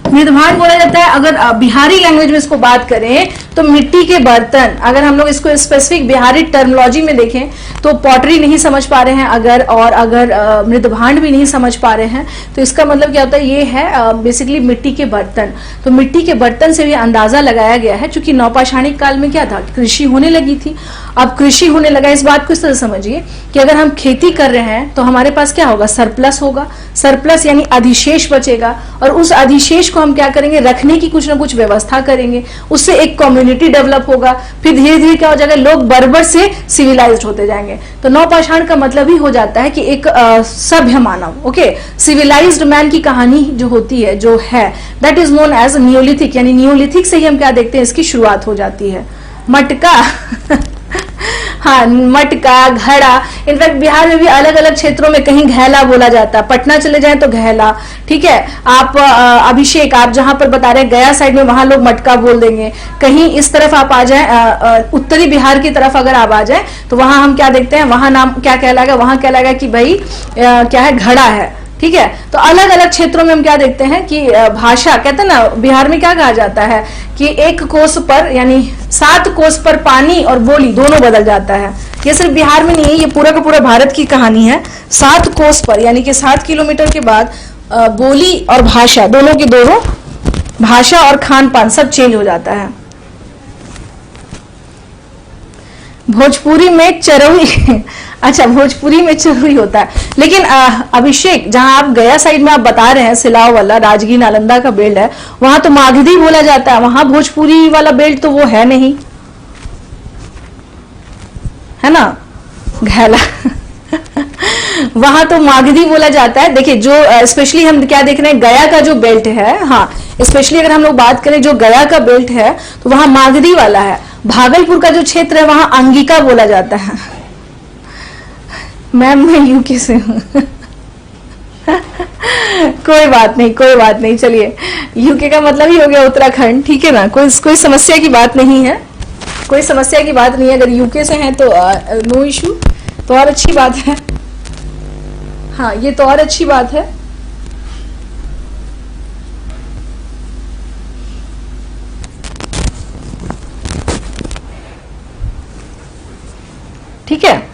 मृदभांड बोला जाता है। अगर बिहारी लैंग्वेज में इसको बात करें तो मिट्टी के बर्तन। अगर हम लोग इसको स्पेसिफिक बिहारी टर्मिनोलॉजी में देखें तो पॉटरी नहीं समझ पा रहे हैं अगर मृदभांड भी नहीं समझ पा रहे हैं तो इसका मतलब क्या होता है, ये है बेसिकली मिट्टी के बर्तन। तो मिट्टी के बर्तन से भी अंदाजा लगाया गया है, क्योंकि नवपाषाणिक काल में क्या था, कृषि होने लगी थी। अब कृषि होने लगा, इस बात को इस तरह समझिए कि अगर हम खेती कर रहे हैं तो हमारे पास क्या होगा, सरप्लस होगा। सरप्लस यानी अधिशेष बचेगा और उस अधिशेष को हम क्या करेंगे, रखने की कुछ ना कुछ व्यवस्था करेंगे। उससे एक कम्युनिटी कम्युनिटी डेवलप होगा, फिर धीरे धीरे क्या हो जाएगा, लोग बर्बर से सिविलाइज्ड होते जाएंगे। तो नवपाषाण का मतलब ही हो जाता है कि एक सभ्य मानव, ओके, सिविलाइज्ड मैन की कहानी जो होती है, जो है, that is known as neolithic, यानी नियोलिथिक से ही हम क्या देखते हैं, इसकी शुरुआत हो जाती है। मटका हाँ, मटका, घड़ा, इनफैक्ट बिहार में भी अलग अलग क्षेत्रों में कहीं घैला बोला जाता है, पटना चले जाएं तो घैला, ठीक है। आप अभिषेक, आप जहां पर बता रहे गया साइड में, वहां लोग मटका बोल देंगे। कहीं इस तरफ आप आ जाएं, उत्तरी बिहार की तरफ अगर आप आ जाएं तो वहां हम क्या देखते हैं, वहां नाम क्या कहलाएगा, वहां कहलाएगा कि भाई क्या है, घड़ा है, ठीक है। तो अलग अलग क्षेत्रों में हम क्या देखते हैं कि भाषा, कहते हैं ना, बिहार में क्या कहा जाता है कि एक कोस पर, यानी 7 कोस पर पानी और बोली दोनों बदल जाता है। ये सिर्फ बिहार में नहीं है, ये पूरा का पूरा भारत की कहानी है। 7 कोस पर, यानी कि 7 किलोमीटर के बाद बोली और भाषा, दोनों की दोनों भाषा और खान पान सब चेंज हो जाता है। भोजपुरी में चरौई अच्छा, भोजपुरी में चरौई होता है, लेकिन अभिषेक, जहां आप गया साइड में आप बता रहे हैं, सिलाव वाला राजगीर नालंदा का बेल्ट है, वहां तो मागधी बोला जाता है, वहां भोजपुरी वाला बेल्ट तो वो है नहीं, है ना, घैला वहां तो मागधी बोला जाता है। देखिए, जो स्पेशली हम क्या देख रहे हैं, गया का जो बेल्ट है, हाँ, स्पेशली अगर हम लोग बात करें जो गया का बेल्ट है तो वहां मागधी वाला है। भागलपुर का जो क्षेत्र है वहां अंगिका बोला जाता है। मैम मैं यूके से हूँ कोई बात नहीं, कोई बात नहीं, चलिए, यूके का मतलब ही हो गया उत्तराखंड, ठीक है ना, कोई समस्या की बात नहीं है, कोई समस्या की बात नहीं है। अगर यूके से हैं तो नो इशू, तो और अच्छी बात है, हाँ, ये तो और अच्छी बात है। ठीक है,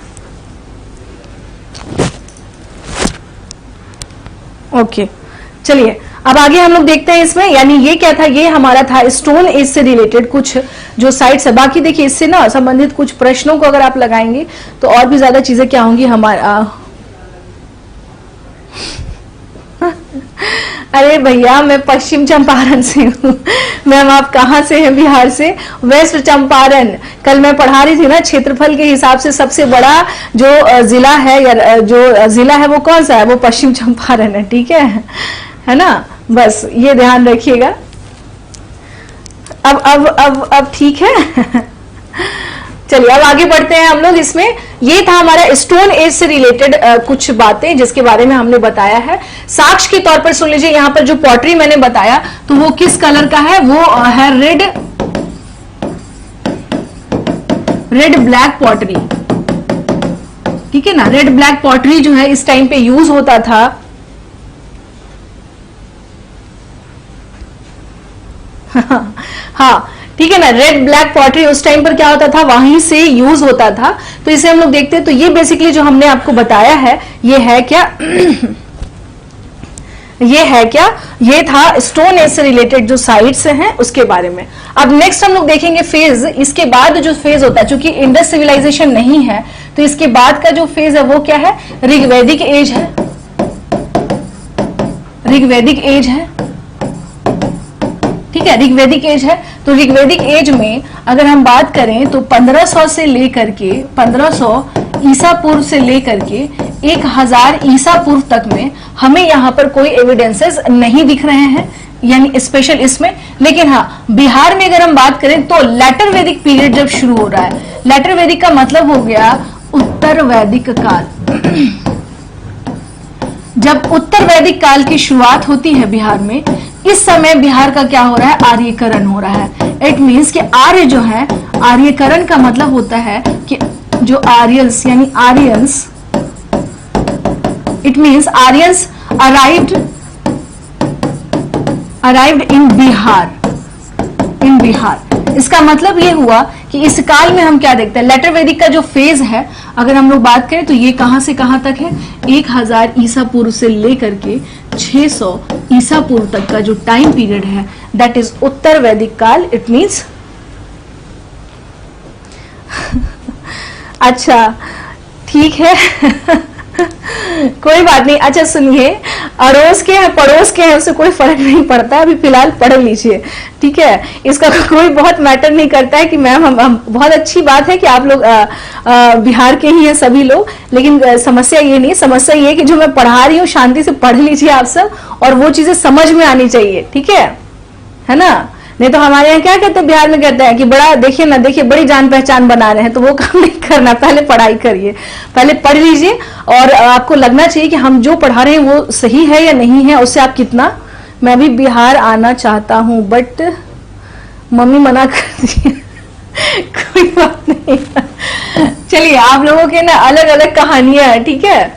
ओके, चलिए अब आगे हम लोग देखते हैं इसमें, यानी ये क्या था, ये हमारा था स्टोन एज से रिलेटेड कुछ जो साइट्स है। बाकी देखिए, इससे ना संबंधित कुछ प्रश्नों को अगर आप लगाएंगे तो और भी ज्यादा चीजें क्या होंगी हमारा अरे भैया, मैं पश्चिम चंपारण से हूँ। मैम आप कहाँ से हैं? बिहार से, वेस्ट चंपारण। कल मैं पढ़ा रही थी ना, क्षेत्रफल के हिसाब से सबसे बड़ा जो जिला है, या जो जिला है वो कौन सा है, वो पश्चिम चंपारण है, ठीक है ना, बस ये ध्यान रखिएगा। अब ठीक है चलिए अब आगे बढ़ते हैं हम लोग इसमें। ये था हमारा स्टोन एज से रिलेटेड कुछ बातें जिसके बारे में हमने बताया है। साक्ष्य के तौर पर सुन लीजिए, यहाँ पर जो पॉटरी मैंने बताया तो वो किस कलर का है, वो है रेड ब्लैक पॉटरी, ठीक है ना। रेड ब्लैक पॉटरी जो है इस टाइम पे यूज होता था। हाँ ठीक है ना, रेड ब्लैक पॉटरी उस टाइम पर क्या होता था, वहीं से यूज होता था। तो इसे हम लोग देखते हैं, तो ये बेसिकली जो हमने आपको बताया है ये है क्या ये था स्टोन एज से रिलेटेड जो साइट्स हैं उसके बारे में। अब नेक्स्ट हम लोग देखेंगे फेज। इसके बाद जो फेज होता है, चूंकि इंडस सिविलाइजेशन नहीं है तो इसके बाद का जो फेज है वो क्या है, ऋग्वैदिक एज है। ऋग्वैदिक एज है, ठीक है, ऋग्वैदिक एज है। तो ऋग्वैदिक एज में अगर हम बात करें तो 1500 से लेकर के 1500 ईसा पूर्व से लेकर के 1000 ईसा पूर्व तक में हमें यहाँ पर कोई एविडेंसेस नहीं दिख रहे हैं, यानी स्पेशल इसमें। लेकिन हाँ, बिहार में अगर हम बात करें तो लेटर वैदिक पीरियड जब शुरू हो रहा है, लेटर वैदिक का मतलब हो गया उत्तर वैदिक काल। जब उत्तर वैदिक काल की शुरुआत होती है बिहार में, इस समय बिहार का क्या हो रहा है, आर्यकरण हो रहा है। इट मीन्स कि आर्य जो है, आर्यकरण का मतलब होता है कि जो आर्यंस यानी Aryans, it means Aryans arrived in Bihar. इसका मतलब ये हुआ कि इस काल में हम क्या देखते हैं, लेटर वैदिक का जो फेज है अगर हम लोग बात करें तो ये कहां से कहां तक है, 1000 ईसा पूर्व से लेकर के 600 ईसा पूर्व तक का जो टाइम पीरियड है दैट इज उत्तर वैदिक काल। इट मीन्स अच्छा ठीक है कोई बात नहीं। अच्छा सुनिए, अड़ोस के हैं पड़ोस के हैं उससे कोई फर्क नहीं पड़ता, अभी फिलहाल पढ़ लीजिए, ठीक है। इसका कोई बहुत मैटर नहीं करता है कि मैम हम बहुत अच्छी बात है कि आप लोग बिहार के ही हैं सभी लोग, लेकिन समस्या ये नहीं, समस्या ये कि जो मैं पढ़ा रही हूँ शांति से पढ़ लीजिए आप सब, और वो चीजें समझ में आनी चाहिए, ठीक है ना। नहीं तो हमारे यहाँ क्या कहते हैं, बिहार में कहते हैं कि बड़ा देखिए ना, देखिए बड़ी जान पहचान बना रहे हैं, तो वो काम नहीं करना, पहले पढ़ाई करिए, पहले पढ़ लीजिए, और आपको लगना चाहिए कि हम जो पढ़ा रहे हैं वो सही है या नहीं है, उससे आप कितना। मैं भी बिहार आना चाहता हूँ बट मम्मी मना कर दी। कोई बात नहीं, चलिए आप लोगों के ना अलग अलग कहानियां हैं, ठीक है।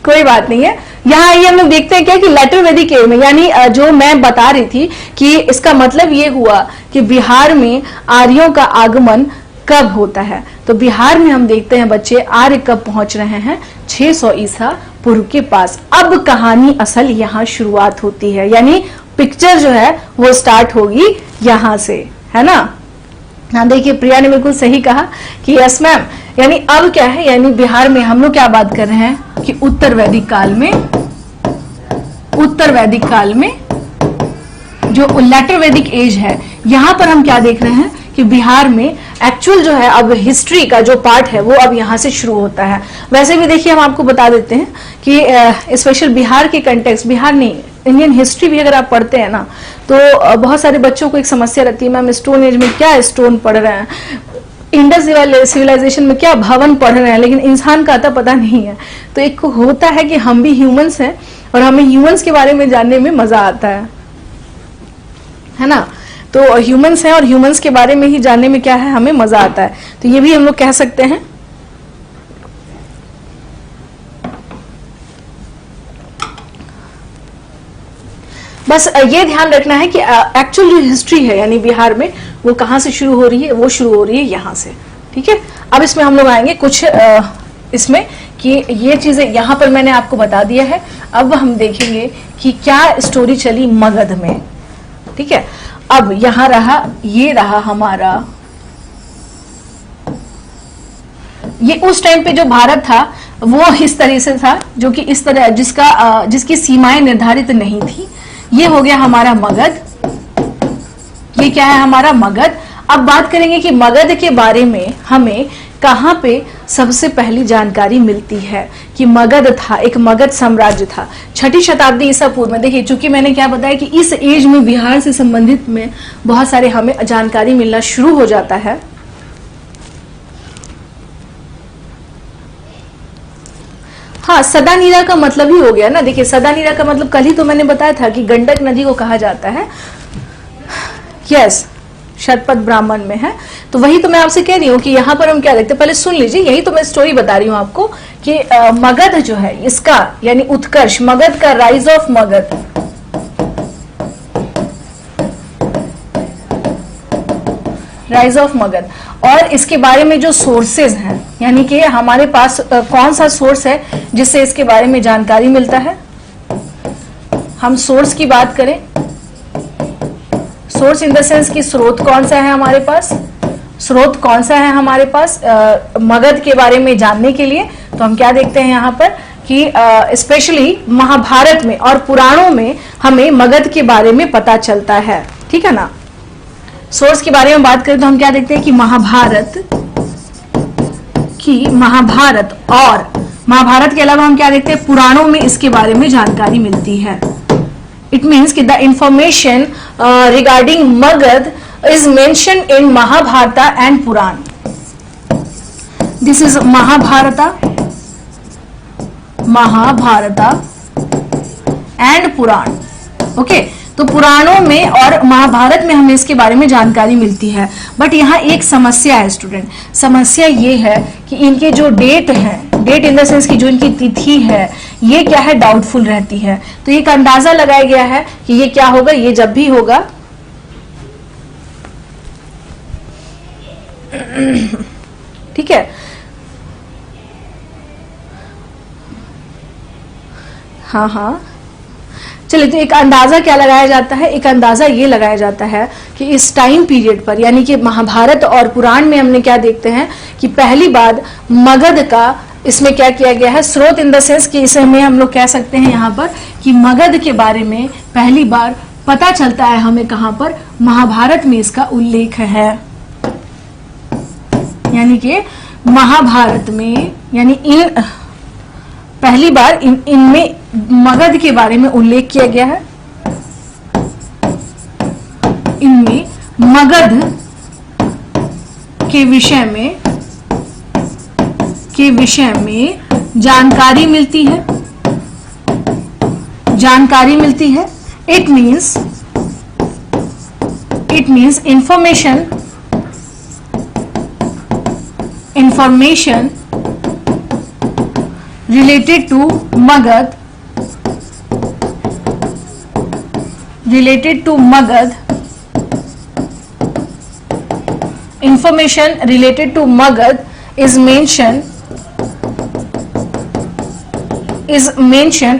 कोई बात नहीं है। यहाँ आइए हम लोग देखते हैं क्या कि लेटर वैदिक एज में, यानी जो मैं बता रही थी कि इसका मतलब ये हुआ कि बिहार में आर्यों का आगमन कब होता है। तो बिहार में हम देखते हैं बच्चे आर्य कब पहुंच रहे हैं, 600 ईसा पूर्व के पास। अब कहानी असल यहाँ शुरुआत होती है, यानी पिक्चर जो है वो स्टार्ट होगी यहाँ से, है ना। हाँ देखिए प्रिया ने बिल्कुल सही कहा कि यस मैम, यानी अब क्या है, यानी बिहार में हम लोग क्या बात कर रहे हैं कि उत्तर वैदिक काल में जो लेटर वैदिक एज है, यहां पर हम क्या देख रहे हैं कि बिहार में एक्चुअल जो है अब हिस्ट्री का जो पार्ट है वो अब यहां से शुरू होता है। वैसे भी देखिए हम आपको बता देते हैं कि स्पेशल बिहार के कंटेक्स्ट, बिहार नहीं इंडियन हिस्ट्री भी अगर आप पढ़ते हैं ना, तो बहुत सारे बच्चों को एक समस्या रहती है, मैम स्टोन एज में क्या स्टोन पढ़ रहे हैं, इंडस सिविलाइजेशन में क्या भवन पढ़ रहे हैं, लेकिन इंसान का आता पता नहीं है। तो एक होता है कि हम भी ह्यूमंस हैं और हमें ह्यूमंस के बारे में जानने में मजा आता है ना। तो ह्यूमंस हैं और ह्यूमंस के बारे में ही जानने में क्या है, हमें मजा आता है। तो ये भी हम लोग कह सकते हैं। बस ये ध्यान रखना है कि एक्चुअल जो हिस्ट्री है यानी बिहार में वो कहां से शुरू हो रही है, वो शुरू हो रही है यहां से, ठीक है। अब इसमें हम लोग आएंगे कुछ इसमें कि ये चीजें यहां पर मैंने आपको बता दिया है। अब हम देखेंगे कि क्या स्टोरी चली मगध में, ठीक है। अब यहां रहा, ये रहा हमारा, ये उस टाइम पे जो भारत था वो इस तरह से था, जो कि इस तरह जिसकी सीमाएं निर्धारित नहीं थी। ये हो गया हमारा मगध, ये क्या है हमारा मगध। अब बात करेंगे कि मगध के बारे में हमें कहां पे सबसे पहली जानकारी मिलती है कि मगध था, एक मगध साम्राज्य था 6ठी शताब्दी ईसा पूर्व में। देखिए चूंकि मैंने क्या बताया कि इस एज में बिहार से संबंधित में बहुत सारे हमें जानकारी मिलना शुरू हो जाता है। हाँ, सदानीरा का मतलब ही हो गया ना। देखिए सदानीरा का मतलब कल ही तो मैंने बताया था कि गंडक नदी को कहा जाता है, यस, शतपथ ब्राह्मण में है। तो वही तो मैं आपसे कह रही हूँ कि यहाँ पर हम क्या देखते हैं, पहले सुन लीजिए, यही तो मैं स्टोरी बता रही हूँ आपको कि मगध जो है इसका यानी उत्कर्ष, मगध का rise of Magadh, rise of Magadh, और इसके बारे में जो सोर्सेज हैं, यानी कि हमारे पास कौन सा सोर्स है जिससे इसके बारे में जानकारी मिलता है। हम सोर्स की बात करें, सोर्स इन द सेंस कि स्रोत कौन सा है हमारे पास, स्रोत कौन सा है हमारे पास मगध के बारे में जानने के लिए। तो हम क्या देखते हैं यहाँ पर कि स्पेशली महाभारत में और पुराणों में हमें मगध के बारे में पता चलता है, ठीक है ना। सोर्स के बारे में बात करें तो हम क्या देखते हैं कि महाभारत और महाभारत के अलावा हम क्या देखते हैं, पुराणों में इसके बारे में जानकारी मिलती है। इट मीन्स कि the information regarding Magadha is mentioned in Mahabharata and Purana. This is Mahabharata and Purana, okay. तो पुराणों में और महाभारत में हमें इसके बारे में जानकारी मिलती है। बट यहाँ एक समस्या है स्टूडेंट, समस्या ये है कि इनके जो डेट है, डेट इन द सेंस की जो इनकी तिथि है, ये क्या है, डाउटफुल रहती है। तो एक अंदाजा लगाया गया है कि ये क्या होगा, ये जब भी होगा ठीक है। हाँ, चलिए, तो एक अंदाजा क्या लगाया जाता है, एक अंदाजा ये लगाया जाता है कि इस टाइम पीरियड पर, यानी कि महाभारत और पुराण में हमने क्या देखते हैं कि पहली बार मगध का इसमें क्या किया गया है, स्रोत इन द सेंस कि इसे में हम लोग कह सकते हैं यहाँ पर कि मगध के बारे में पहली बार पता चलता है हमें कहां पर, महाभारत में इसका उल्लेख है। यानी कि महाभारत में, यानी इन पहली बार इनमें मगध के बारे में उल्लेख किया गया है। इनमें मगध के विषय में जानकारी मिलती है, it means information related to Magad, information related to Magad is mentioned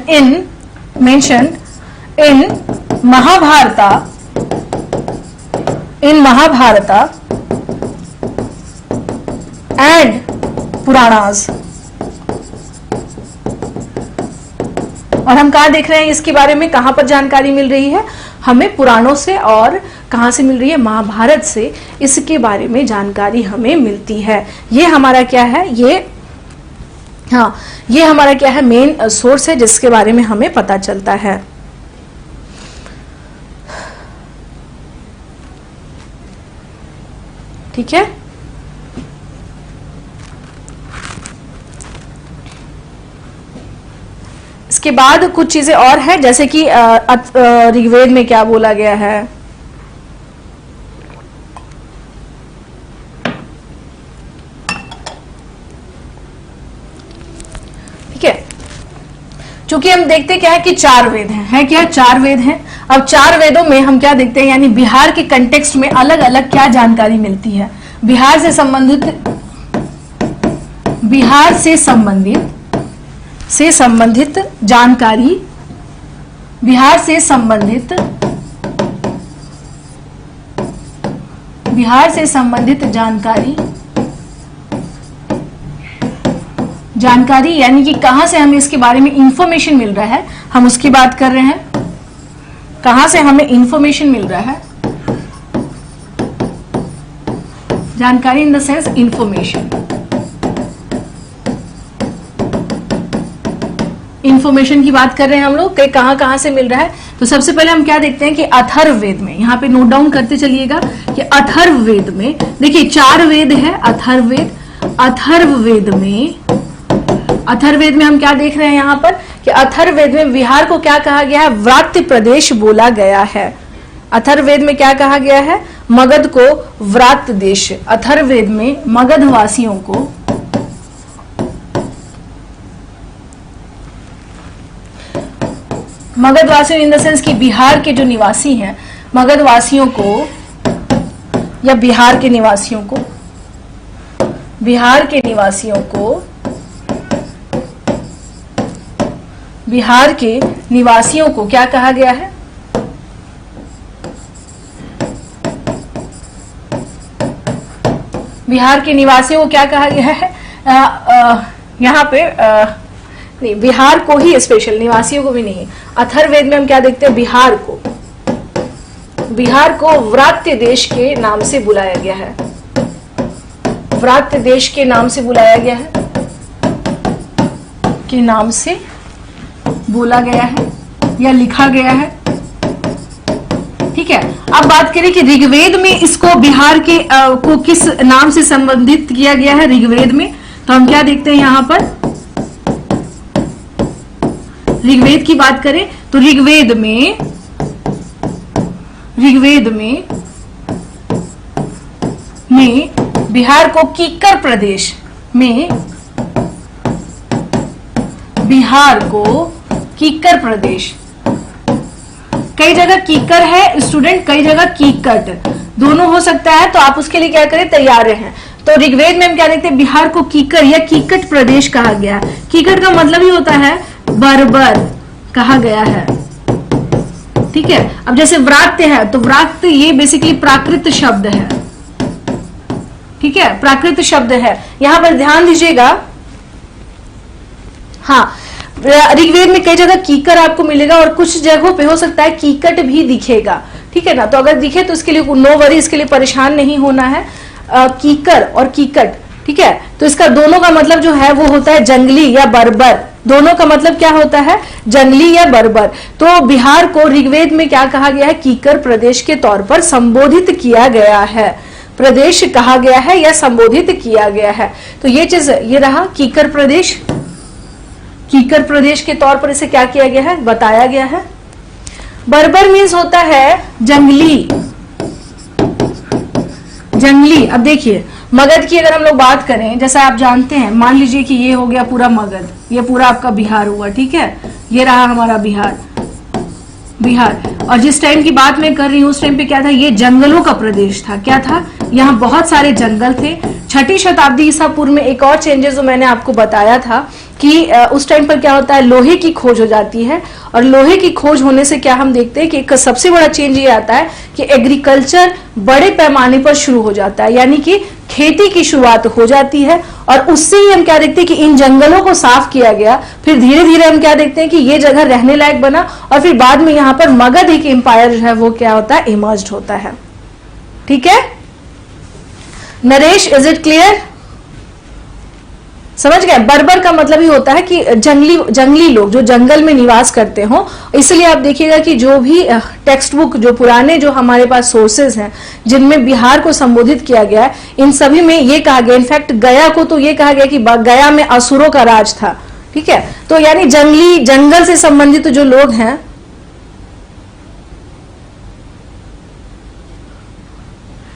in Mahabharata and Puranas। और हम कहा देख रहे हैं इसके बारे में, कहां पर जानकारी मिल रही है हमें, पुराणों से, और कहां से मिल रही है, महाभारत से इसके बारे में जानकारी हमें मिलती है। ये हमारा क्या है, ये हमारा क्या है, मेन सोर्स है जिसके बारे में हमें पता चलता है। ठीक है, इसके बाद कुछ चीजें और है, जैसे कि ऋग्वेद में क्या बोला गया है। ठीक है, चूंकि हम देखते क्या है कि 4 वेद हैं, क्या 4 वेद हैं। अब 4 वेदों में हम क्या देखते हैं, यानी बिहार के कंटेक्स्ट में अलग अलग क्या जानकारी मिलती है, बिहार से संबंधित जानकारी, बिहार से संबंधित जानकारी, यानी कि कहां से हमें इसके बारे में इंफॉर्मेशन मिल रहा है, हम उसकी बात कर रहे हैं। कहां से हमें इंफॉर्मेशन मिल रहा है, जानकारी इन द सेंस इंफॉर्मेशन की बात कर रहे हैं हम लोग, कहां से मिल रहा है। तो सबसे पहले हम क्या देखते हैं कि अथर्ववेद में, यहां पे नोट डाउन करते चलिएगा कि अथर्ववेद में, देखिए 4 वेद है अथर्ववेद में हम क्या देख रहे हैं यहां पर कि अथर्ववेद में बिहार को क्या कहा गया है, व्रात्य प्रदेश बोला गया है। अथर्ववेद में क्या कहा गया है, मगध को व्रात्य देश। अथर्ववेद में मगधवासियों को मगधवासियों इन द सेंस कि बिहार के जो निवासी हैं, मगधवासियों को या बिहार के निवासियों को क्या कहा गया है, बिहार के निवासियों को क्या कहा गया है, यहाँ पे नहीं, बिहार को ही स्पेशल, निवासियों को भी नहीं। अथर्ववेद में हम क्या देखते हैं, बिहार को व्रात्य देश के नाम से बुलाया गया है, व्रात्य देश के नाम से बुलाया गया है, के नाम से बोला गया है या लिखा गया है। ठीक है, अब बात करें कि ऋग्वेद में इसको बिहार के को किस नाम से संबंधित किया गया है ऋग्वेद में, तो हम क्या देखते हैं यहां पर, ऋग्वेद की बात करें तो ऋग्वेद में बिहार को कीकर प्रदेश में, बिहार को कीकर प्रदेश, कई जगह कीकर है स्टूडेंट, कई जगह कीकट, दोनों हो सकता है, तो आप उसके लिए क्या करें, तैयार रहें। तो ऋग्वेद में हम क्या देखते हैं, बिहार को कीकर या कीकट प्रदेश कहा गया। कीकट का मतलब ही होता है बर्बर कहा गया है। ठीक है, अब जैसे व्रात्य है तो व्रात्य ये बेसिकली प्राकृत शब्द है। ठीक है, प्राकृत शब्द है। यहां पर ध्यान दीजिएगा हाँ, ऋग्वेद में कई जगह कीकर आपको मिलेगा और कुछ जगहों पे हो सकता है कीकट भी दिखेगा, ठीक है ना। तो अगर दिखे तो इसके लिए नो वरी, इसके लिए परेशान नहीं होना है। कीकर और कीकट, ठीक है, तो इसका दोनों का मतलब जो है वो होता है जंगली या बर्बर। दोनों का मतलब क्या होता है, जंगली या बर्बर। तो बिहार को ऋग्वेद में क्या कहा गया है, कीकर प्रदेश के तौर पर संबोधित किया गया है, प्रदेश कहा गया है या संबोधित किया गया है। तो ये चीज, ये रहा कीकर प्रदेश, कीकर प्रदेश के तौर पर इसे क्या किया गया है, बताया गया है। बर्बर मीन्स होता है जंगली, जंगली। अब देखिए मगध की अगर हम लोग बात करें, जैसा आप जानते हैं, मान लीजिए कि ये हो गया पूरा मगध, ये पूरा आपका बिहार हुआ, ठीक है, ये रहा हमारा बिहार, बिहार। और जिस टाइम की बात मैं कर रही हूं उस टाइम पे क्या था, ये जंगलों का प्रदेश था। क्या था, यहाँ बहुत सारे जंगल थे। छठी शताब्दी ईसा पूर्व में एक और चेंजेस जो मैंने आपको बताया था कि उस टाइम पर क्या होता है, लोहे की खोज हो जाती है। और लोहे की खोज होने से क्या हम देखते हैं कि एक सबसे बड़ा चेंज ये आता है कि एग्रीकल्चर बड़े पैमाने पर शुरू हो जाता है, यानी कि खेती की शुरुआत हो जाती है। और उससे ही हम क्या देखते हैं कि इन जंगलों को साफ किया गया, फिर धीरे धीरे हम क्या देखते हैं कि ये जगह रहने लायक बना, और फिर बाद में यहाँ पर मगध एक एम्पायर जो है वो क्या होता है, इमर्ज्ड होता है। ठीक है नरेश, इज इट क्लियर? समझ गए? बर्बर का मतलब ही होता है कि जंगली लोग जो जंगल में निवास करते हो। इसलिए आप देखिएगा कि जो भी टेक्स्ट बुक, जो पुराने जो हमारे पास सोर्सेज हैं जिनमें बिहार को संबोधित किया गया है, इन सभी में ये कहा गया, इनफैक्ट गया को तो ये कहा गया कि गया में असुरों का राज था। ठीक है, तो यानी जंगल से संबंधित जो लोग हैं,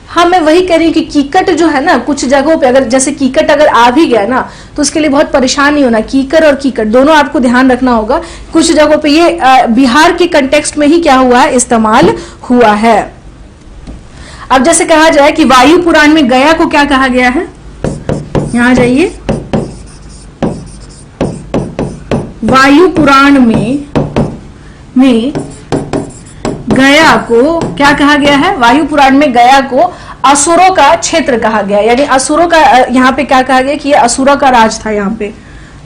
हाँ मैं वही कह रही हूँ कि कीकट जो है ना, कुछ जगहों पे अगर जैसे कीकट अगर आ भी गया ना तो उसके लिए बहुत परेशान नहीं होना। कीकर और कीकट दोनों आपको ध्यान रखना होगा। कुछ जगहों पे ये बिहार के कंटेक्स्ट में ही क्या हुआ है, इस्तेमाल हुआ है। अब जैसे कहा जाए कि वायु पुराण में गया को क्या कहा गया है, यहां जाइए, वायु पुराण में गया को क्या कहा गया है, वायु पुराण में गया को असुरों का क्षेत्र कहा गया, यानी असुरों का, यहाँ पे क्या कहा गया कि ये असुरों का राज था। यहाँ पे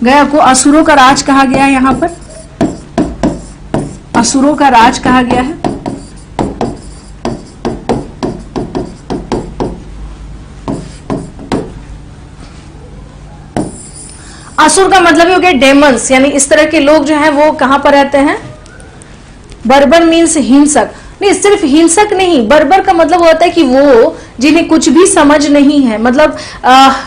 गया को असुरों का राज कहा गया है, यहाँ पर असुरों का राज कहा गया है। असुर का मतलब ही हो गया डेमंस, यानी इस तरह के लोग जो हैं वो कहां पर रहते हैं। बर्बर मीन्स हिंसक, नहीं सिर्फ हिंसक नहीं, बर्बर का मतलब होता है कि वो जिन्हें कुछ भी समझ नहीं है। मतलब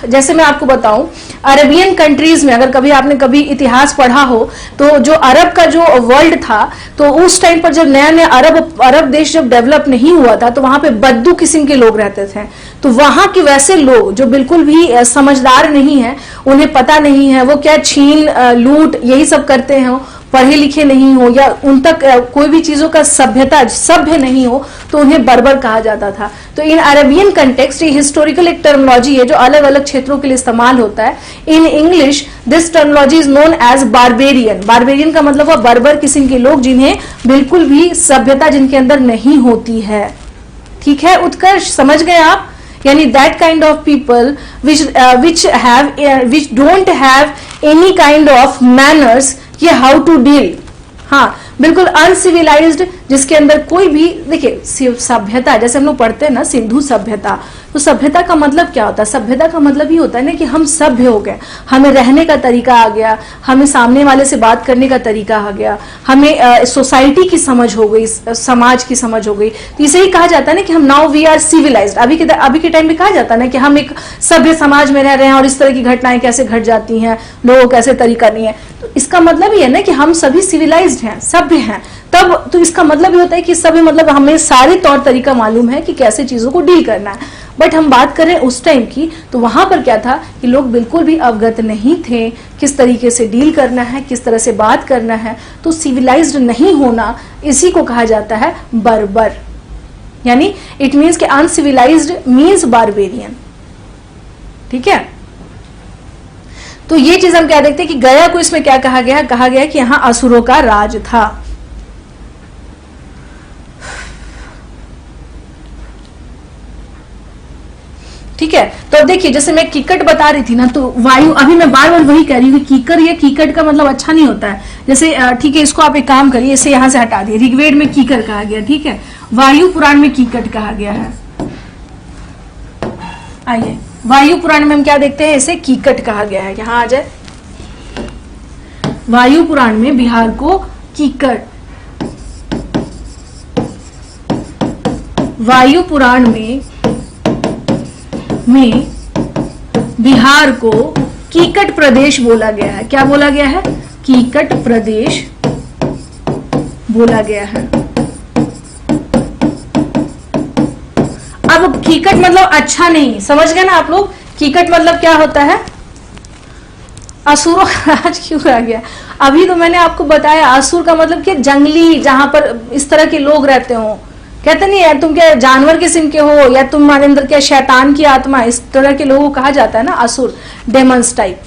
जैसे मैं आपको बताऊं, अरबियन कंट्रीज में अगर कभी आपने कभी इतिहास पढ़ा हो तो जो अरब का जो वर्ल्ड था, तो उस टाइम पर जब नया नया अरब देश जब डेवलप नहीं हुआ था तो वहां पे बद्दू किस्म के लोग रहते थे। तो वहां के वैसे लोग जो बिल्कुल भी समझदार नहीं है, उन्हें पता नहीं है, वो क्या छीन लूट यही सब करते हैं, पढ़े लिखे नहीं हो या उन तक कोई भी चीजों का सभ्य नहीं हो, तो उन्हें बर्बर कहा जाता था। तो इन अरेबियन कंटेक्स्ट ये हिस्टोरिकल एक टर्मिनोलॉजी है जो अलग अलग क्षेत्रों के लिए इस्तेमाल होता है। In English this terminology is known as barbarian. Barbarian का मतलब हुआ बर्बर किस्म के लोग जिन्हें बिल्कुल भी सभ्यता जिनके अंदर नहीं होती है। ठीक है उत्कर्ष, समझ गए आप? यानी that kind of people which don't have any kind of manners, ये हाउ टू डील, हाँ बिल्कुल अनसिविलाइज्ड, जिसके अंदर कोई भी, देखिए सभ्यता जैसे हम लोग पढ़ते हैं ना सिंधु सभ्यता, तो सभ्यता का मतलब क्या होता है? सभ्यता का मतलब ही होता है ना कि हम सभ्य हो गए, हमें रहने का तरीका आ गया, हमें सामने वाले से बात करने का तरीका आ गया, हमें सोसाइटी की समझ हो गई, समाज की समझ हो गई। तो इसे ही कहा जाता है ना कि हम नाउ वी आर सिविलाइज्ड। अभी के टाइम में कहा जाता है ना कि हम एक सभ्य समाज में रह रहे हैं और इस तरह की घटनाएं कैसे घट जाती हैं, लोगों का कैसे तरीका नहीं है। तो इसका मतलब ये है ना कि हम सभी सिविलाइज्ड हैं, सभ्य हैं। तब तो इसका मतलब ये होता है कि सभी, मतलब हमें सारे तौर तरीका मालूम है कि कैसे चीजों को डील करना है। बट हम बात करें उस टाइम की, तो वहां पर क्या था कि लोग बिल्कुल भी अवगत नहीं थे किस तरीके से डील करना है, किस तरह से बात करना है। तो सिविलाइज्ड नहीं होना, इसी को कहा जाता है बर्बर। यानी इट मीन्स कि अनसिविलाइज्ड मीन्स बारबेरियन। ठीक है, तो ये चीज हम क्या देखते हैं कि गया को इसमें क्या कहा गया कि यहां असुरों का राज था। ठीक है। तो अब देखिए जैसे मैं कीकट बता रही थी ना, तो वायु, अभी मैं बार बार वही कह रही हूँ कि कीकर या कीकट का मतलब अच्छा नहीं होता है। जैसे ठीक है, इसको आप एक काम करिए, इसे यहां से हटा दिए। ऋग्वेद में कीकर कहा गया, ठीक है, वायु पुराण में कीकट कहा गया है। आइए वायु पुराण में हम क्या देखते हैं, इसे कीकट कहा गया है। यहां आ जाए, वायु पुराण में बिहार को कीकट, वायु पुराण में बिहार को कीकट प्रदेश बोला गया है। क्या बोला गया है, कीकट प्रदेश बोला गया है। अब कीकट मतलब अच्छा नहीं, समझ गए ना आप लोग। कीकट मतलब क्या होता है, असुरों का राज क्यों आ गया। अभी तो मैंने आपको बताया, असुर का मतलब कि जंगली, जहां पर इस तरह के लोग रहते हो। कहते नहीं यार तुम क्या जानवर किस्म के हो, या तुम हमारे अंदर क्या शैतान की आत्मा, इस तरह के लोगों को कहा जाता है ना असुर, डेमंस टाइप,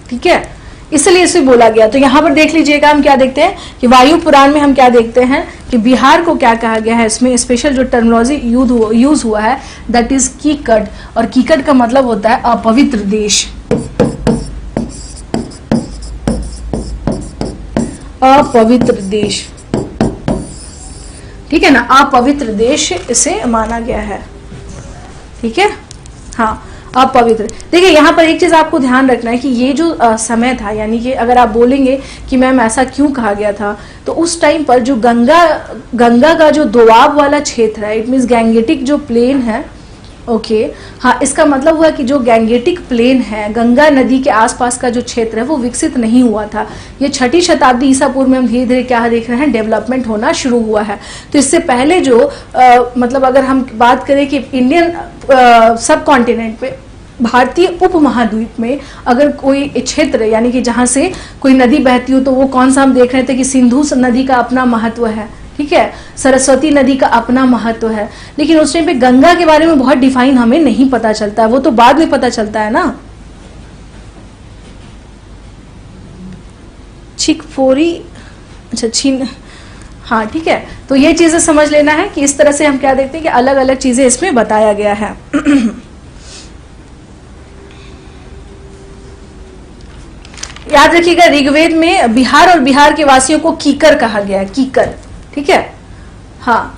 ठीक है, इसलिए इसे बोला गया। तो यहाँ पर देख लीजिएगा, हम क्या देखते हैं कि वायु पुराण में हम क्या देखते हैं कि बिहार को क्या कहा गया है। इसमें स्पेशल जो टर्मिनोलॉजी यूज हुआ है दैट इज कीकट, और कीकट का मतलब होता है अपवित्र देश, अपवित्र देश, ठीक है ना, अपवित्र देश इसे माना गया है, ठीक है, हाँ अपवित्र। देखिए यहाँ पर एक चीज आपको ध्यान रखना है कि ये जो समय था, यानी कि अगर आप बोलेंगे कि मैम ऐसा क्यों कहा गया था, तो उस टाइम पर जो गंगा का जो दोआब वाला क्षेत्र है, इट मीन्स गैंगेटिक जो प्लेन है, ओके, हाँ, इसका मतलब हुआ कि जो गैंगेटिक प्लेन है, गंगा नदी के आसपास का जो क्षेत्र है, वो विकसित नहीं हुआ था। ये 6ठी शताब्दी ईसा पूर्व में हम धीरे धीरे क्या देख रहे हैं, डेवलपमेंट होना शुरू हुआ है। तो इससे पहले जो मतलब अगर हम बात करें कि इंडियन सब कॉन्टिनेंट पे, भारतीय उपमहाद्वीप में अगर कोई क्षेत्र यानी कि जहां से कोई नदी बहती हो, तो वो कौन सा हम देख रहे थे कि सिंधु नदी का अपना महत्व है, ठीक है, सरस्वती नदी का अपना महत्व है। लेकिन उस टाइम पे गंगा के बारे में बहुत डिफाइन हमें नहीं पता चलता है, वो तो बाद में पता चलता है ना। चिकफोरी, अच्छा छीन, हाँ ठीक है। तो ये चीजें समझ लेना है कि इस तरह से हम क्या देखते हैं कि अलग अलग चीजें इसमें बताया गया है। याद रखिएगा, ऋग्वेद में बिहार और बिहार के वासियों को कीकर कहा गया है, कीकर, ठीक है, हाँ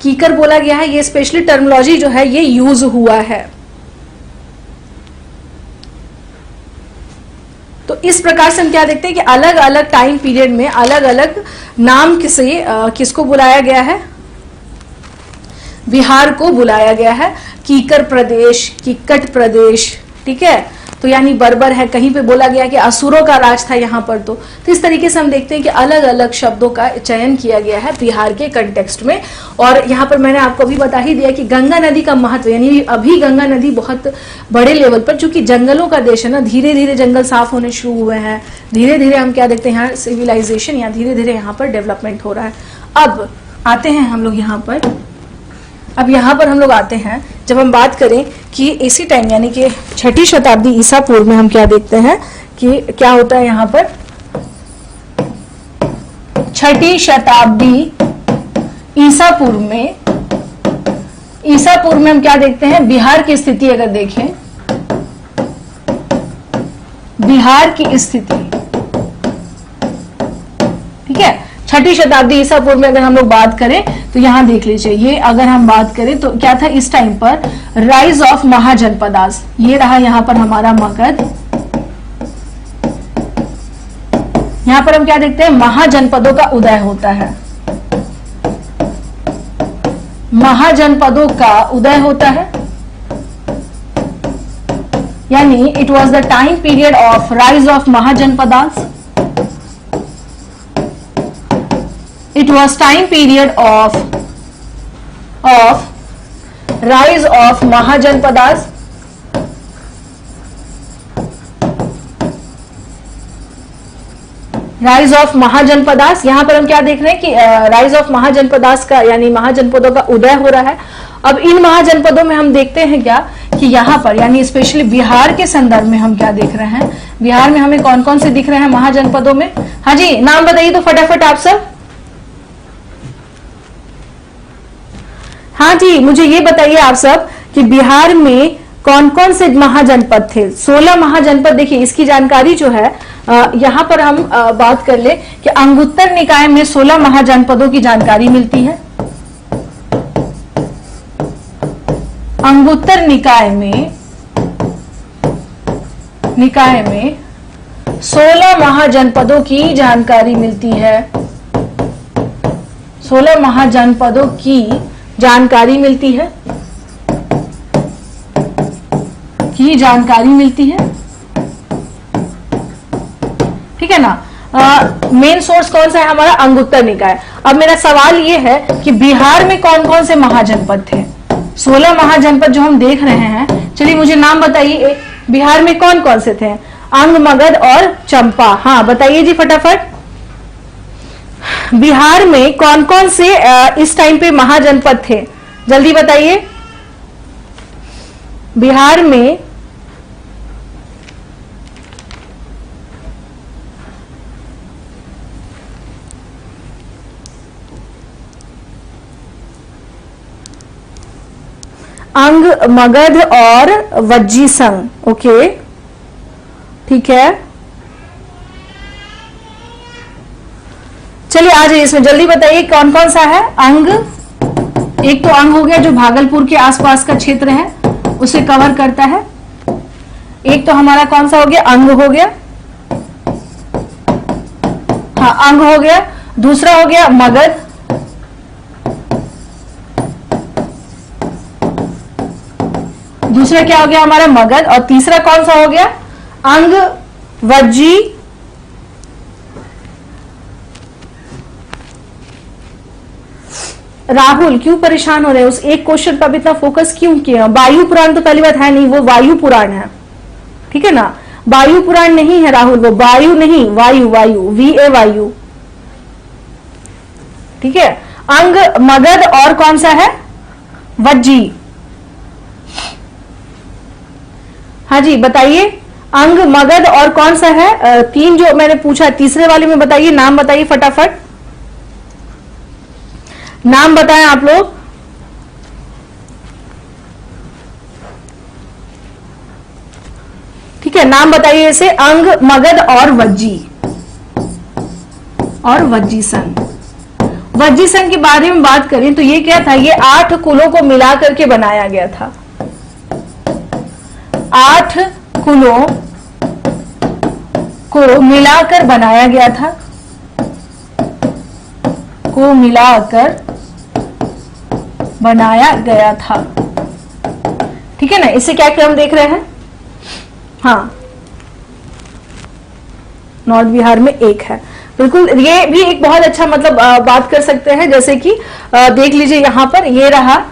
कीकर बोला गया है। ये स्पेशली टर्मिनोलॉजी जो है ये यूज हुआ है। तो इस प्रकार से हम क्या देखते हैं कि अलग अलग टाइम पीरियड में अलग अलग नाम से किसको बुलाया गया है, बिहार को बुलाया गया है। कीकर प्रदेश, कीकट प्रदेश, ठीक है, तो यानी बर्बर है, कहीं पे बोला गया कि असुरों का राज था यहाँ पर। तो इस तरीके से हम देखते हैं कि अलग अलग शब्दों का चयन किया गया है बिहार के कंटेक्स्ट में। और यहाँ पर मैंने आपको अभी बता ही दिया कि गंगा नदी का महत्व, यानी अभी गंगा नदी बहुत बड़े लेवल पर, चूंकि जंगलों का देश है ना, धीरे धीरे जंगल साफ होने शुरू हुए हैं, धीरे धीरे हम क्या देखते हैं यहाँ सिविलाइजेशन या धीरे धीरे यहाँ पर डेवलपमेंट हो रहा है। अब आते हैं हम लोग यहाँ पर, अब यहाँ पर हम लोग आते हैं, जब हम बात करें कि इसी टाइम यानी कि 6ठी शताब्दी ईसा पूर्व में हम क्या देखते हैं कि क्या होता है यहाँ पर, 6ठी शताब्दी ईसा पूर्व में हम क्या देखते हैं, बिहार की स्थिति अगर देखें, बिहार की स्थिति, ठीक है, 6ठी शताब्दी ईसा पूर्व में अगर हम लोग बात करें तो यहां देख लीजिए, ये अगर हम बात करें तो क्या था इस टाइम पर, राइज ऑफ महाजनपदास, ये रहा यहां पर हमारा मगध। यहां पर हम क्या देखते हैं, महाजनपदों का उदय होता है, महाजनपदों का उदय होता है, यानी it was the time period of rise of mahajanapadas. It was time period of rise of Mahajanpadas, rise of mahajanapadas. यहां पर हम क्या देख रहे हैं कि राइज ऑफ महाजनपदास का यानी महाजनपदों का उदय हो रहा है। अब इन महाजनपदों में हम देखते हैं क्या कि यहाँ पर यानी स्पेशली बिहार के संदर्भ में हम क्या देख रहे हैं, बिहार में हमें कौन कौन से दिख रहे हैं महाजनपदों में। हाँ जी, नाम बताइए तो फटाफट आप सब। हाँ जी, मुझे ये बताइए आप सब कि बिहार में कौन कौन से महाजनपद थे। 16 महाजनपद। देखिए इसकी जानकारी जो है यहां पर हम बात कर ले कि अंगुत्तर निकाय में 16 महाजनपदों की जानकारी मिलती है। अंगुत्तर निकाय में 16 महाजनपदों की जानकारी मिलती है। 16 महाजनपदों की जानकारी मिलती है, ठीक है ना। मेन सोर्स कौन सा है हमारा, अंगुत्तर निकाय। अब मेरा सवाल ये है कि बिहार में कौन कौन से महाजनपद थे। 16 महाजनपद जो हम देख रहे हैं, चलिए मुझे नाम बताइए, बिहार में कौन कौन से थे। अंग, मगध और चंपा। हाँ बताइए जी फटाफट, बिहार में कौन कौन से इस टाइम पे महाजनपद थे, जल्दी बताइए। बिहार में अंग, मगध और वज्जी संघ। ओके ठीक है, चलिए आ जाइए इसमें, जल्दी बताइए कौन कौन सा है। अंग, एक तो अंग हो गया जो भागलपुर के आसपास का क्षेत्र है उसे कवर करता है। एक तो हमारा कौन सा हो गया, अंग हो गया, हाँ अंग हो गया। दूसरा हो गया मगध, दूसरा क्या हो गया हमारा मगध। और तीसरा कौन सा हो गया, अंग, वज्जी, राहुल क्यों परेशान हो रहे हैं, उस एक क्वेश्चन पर इतना फोकस क्यों किया। वायु पुराण तो पहली बात है नहीं, वो वायु पुराण है, ठीक है ना। वायु पुराण नहीं है राहुल, वो वायु नहीं, वायु, VA वायु, ठीक है। अंग, मगध और कौन सा है, वज्जी। हाँ जी बताइए, अंग, मगध और कौन सा है, तीन जो मैंने पूछा, तीसरे वाले में बताइए, नाम बताइए फटाफट, नाम बताएं आप लोग। ठीक है, नाम बताइए इसे, अंग, मगध और वज्जी संघ। वज्जी संघ के बारे में बात करें तो ये क्या था, ये 8 कुलों को मिलाकर के बनाया गया था। 8 कुलों को मिलाकर बनाया गया था, ठीक है ना। इसे क्या क्रम देख रहे हैं, हाँ नॉर्थ बिहार में एक है, बिल्कुल। ये भी एक बहुत अच्छा मतलब बात कर सकते हैं, जैसे कि देख लीजिए यहां पर ये रहा।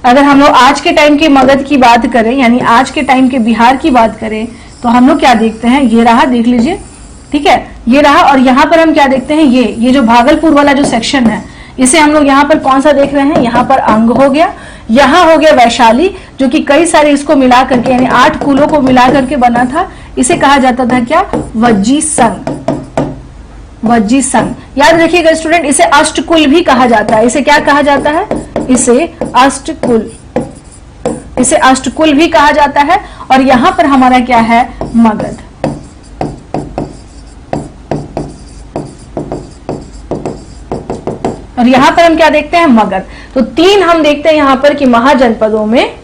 अगर हम लोग आज के टाइम के मगध की बात करें, यानी आज के टाइम के बिहार की बात करें, तो हम लोग क्या देखते हैं, ये रहा, देख लीजिए, ठीक है, ये रहा। और यहाँ पर हम क्या देखते हैं, ये जो भागलपुर वाला जो सेक्शन है, इसे हम लोग यहाँ पर कौन सा देख रहे हैं, यहाँ पर अंग हो गया, यहाँ हो गया वैशाली, जो कि कई सारे इसको मिला करके यानी 8 कुलों को मिला करके बना था। इसे कहा जाता था क्या, वज्जी संघ। याद रखिएगा स्टूडेंट, इसे अष्टकुल भी कहा जाता है। इसे क्या कहा जाता है, इसे अष्टकुल भी कहा जाता है। और यहां पर हमारा क्या है, मगध। और यहां पर हम क्या देखते हैं, मगध। तो 3 हम देखते हैं यहां पर कि महाजनपदों में,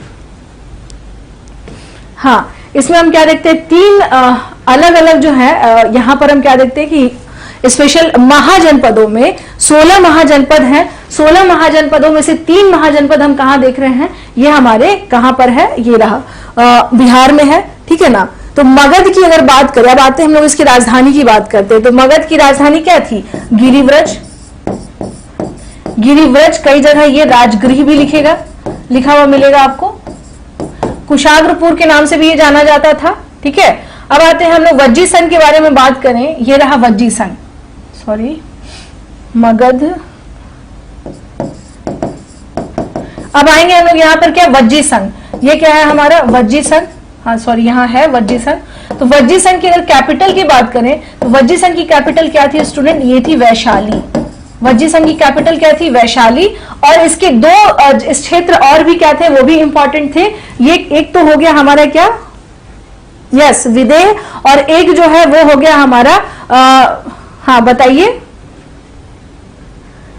हाँ इसमें हम क्या देखते हैं, 3 अलग अलग जो है, यहां पर हम क्या देखते हैं कि स्पेशल महाजनपदों में 16 महाजनपद हैं। 16 महाजनपदों में से 3 महाजनपद हम कहां देख रहे हैं, ये हमारे कहां पर है, ये रहा बिहार में है, ठीक है ना। तो मगध की अगर बात करें, अब आते हैं हम लोग इसकी राजधानी की बात करते हैं। तो मगध की राजधानी क्या थी, गिरिव्रज। कई जगह ये राजगृह भी लिखा हुआ मिलेगा आपको। कुशाग्रपुर के नाम से भी ये जाना जाता था, ठीक है। अब आते हैं हम लोग वज्जी संघ के बारे में बात करें, ये रहा वज्जी संघ, मगध। अब आएंगे हम लोग यहाँ पर क्या, वज्जी संघ। ये क्या है हमारा, वज्जी संघ, हाँ सॉरी यहाँ है वज्जी संघ। तो वज्जी संघ की अगर कैपिटल की बात करें तो वज्जी संघ की कैपिटल क्या थी स्टूडेंट, ये थी वैशाली। वज्जी संघ की कैपिटल क्या थी? वैशाली। और इसके दो क्षेत्र और भी क्या थे, वो भी इंपॉर्टेंट थे। ये एक तो हो गया हमारा क्या, यस, विदेह, और एक जो है वो हो गया हमारा हाँ बताइए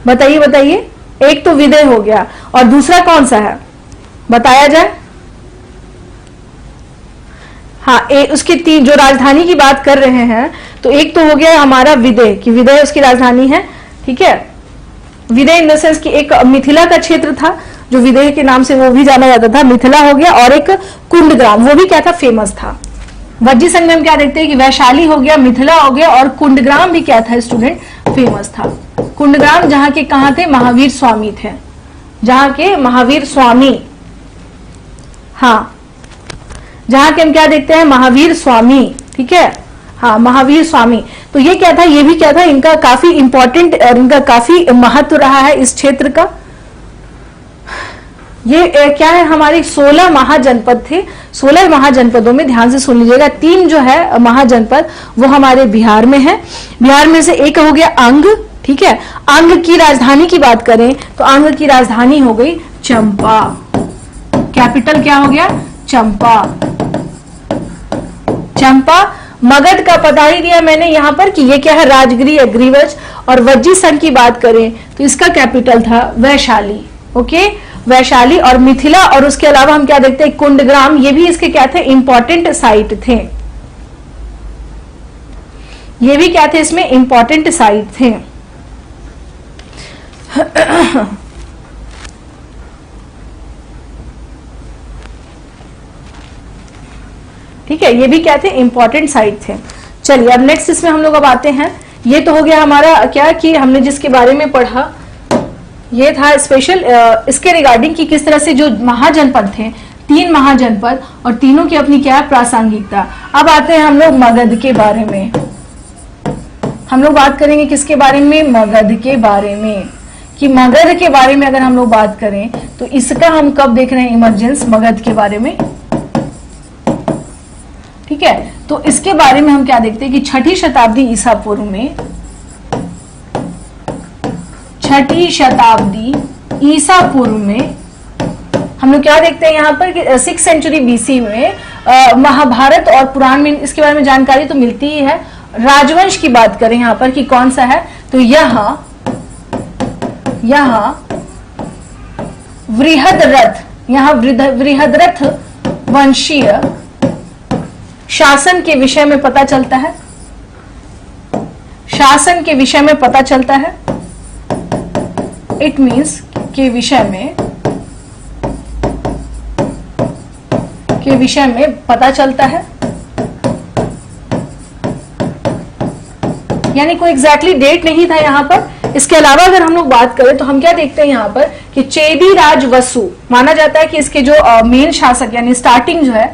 बताइए बताइए, एक तो विदेह हो गया और दूसरा कौन सा है, बताया जाए। हाँ, उसकी तीन जो राजधानी की बात कर रहे हैं, तो एक तो हो गया हमारा विदेह, कि विदेह उसकी राजधानी है, ठीक है। विदेह इन द सेंस कि एक मिथिला का क्षेत्र था जो विदेह के नाम से वो भी जाना जाता था, मिथिला हो गया, और एक कुंडग्राम, वो भी क्या था, फेमस था। वज्जी संघ में हम क्या देखते हैं कि वैशाली हो गया, मिथिला हो गया, और कुंडग्राम भी क्या था स्टूडेंट, फेमस था। कुंडग्राम जहां के कहां थे, महावीर स्वामी थे, जहां के महावीर स्वामी, हाँ, जहां के हम क्या देखते हैं, महावीर स्वामी, ठीक है, हाँ, महावीर स्वामी। तो ये क्या था, ये भी क्या था, इनका काफी इंपॉर्टेंट और इनका काफी महत्व रहा है इस क्षेत्र का। ये क्या है, हमारे 16 महाजनपद थे। 16 महाजनपदों में ध्यान से सुन लीजिएगा, 3 जो है महाजनपद वो हमारे बिहार में है। बिहार में से एक हो गया अंग, ठीक है। अंग की राजधानी की बात करें तो अंग की राजधानी हो गई चंपा, कैपिटल क्या हो गया, चंपा। चंपा। मगध का पता ही दिया मैंने यहां पर कि ये क्या है, राजगिरी एग्रीवज। और वज्जी संघ की बात करें तो इसका कैपिटल था वैशाली, ओके, वैशाली। और मिथिला, और उसके अलावा हम क्या देखते हैं, कुंडग्राम, ये भी इसके क्या थे, इंपॉर्टेंट साइट थे, ये भी क्या थे, इसमें इंपॉर्टेंट साइट थे। ठीक है, ये भी क्या थे, इंपॉर्टेंट साइट थे। चलिए अब नेक्स्ट इसमें हम लोग अब आते हैं। ये तो हो गया हमारा क्या, कि हमने जिसके बारे में पढ़ा ये था स्पेशल इसके रिगार्डिंग कि किस तरह से जो महाजनपद थे, 3 महाजनपद, और तीनों की अपनी क्या है, प्रासंगिकता। अब आते हैं हम लोग मगध के बारे में। हम लोग बात करेंगे किसके बारे में, मगध के बारे में। कि मगध के बारे में अगर हम लोग बात करें तो इसका हम कब देख रहे हैं, इमरजेंस मगध के बारे में, ठीक है। तो इसके बारे में हम क्या देखते हैं कि 6ठी शताब्दी ईसा पूर्व में, 6ठी शताब्दी ईसा पूर्व में हम लोग क्या देखते हैं यहाँ पर कि 6th सेंचुरी बीसी में महाभारत और पुराण में इसके बारे में जानकारी तो मिलती ही है। राजवंश की बात करें यहाँ पर कि कौन सा है, तो यहाँ वृहद्रथ, यहाँ वृहद्रथ वंशीय शासन के विषय में पता चलता है, शासन के विषय में पता चलता है, इट मीन्स के विषय में पता चलता है। यानी कोई एग्जैक्टली डेट नहीं था यहाँ पर। इसके अलावा अगर हम लोग बात करें तो हम क्या देखते हैं यहाँ पर कि चेदी राज वसु माना जाता है कि इसके जो मेन शासक यानी स्टार्टिंग जो है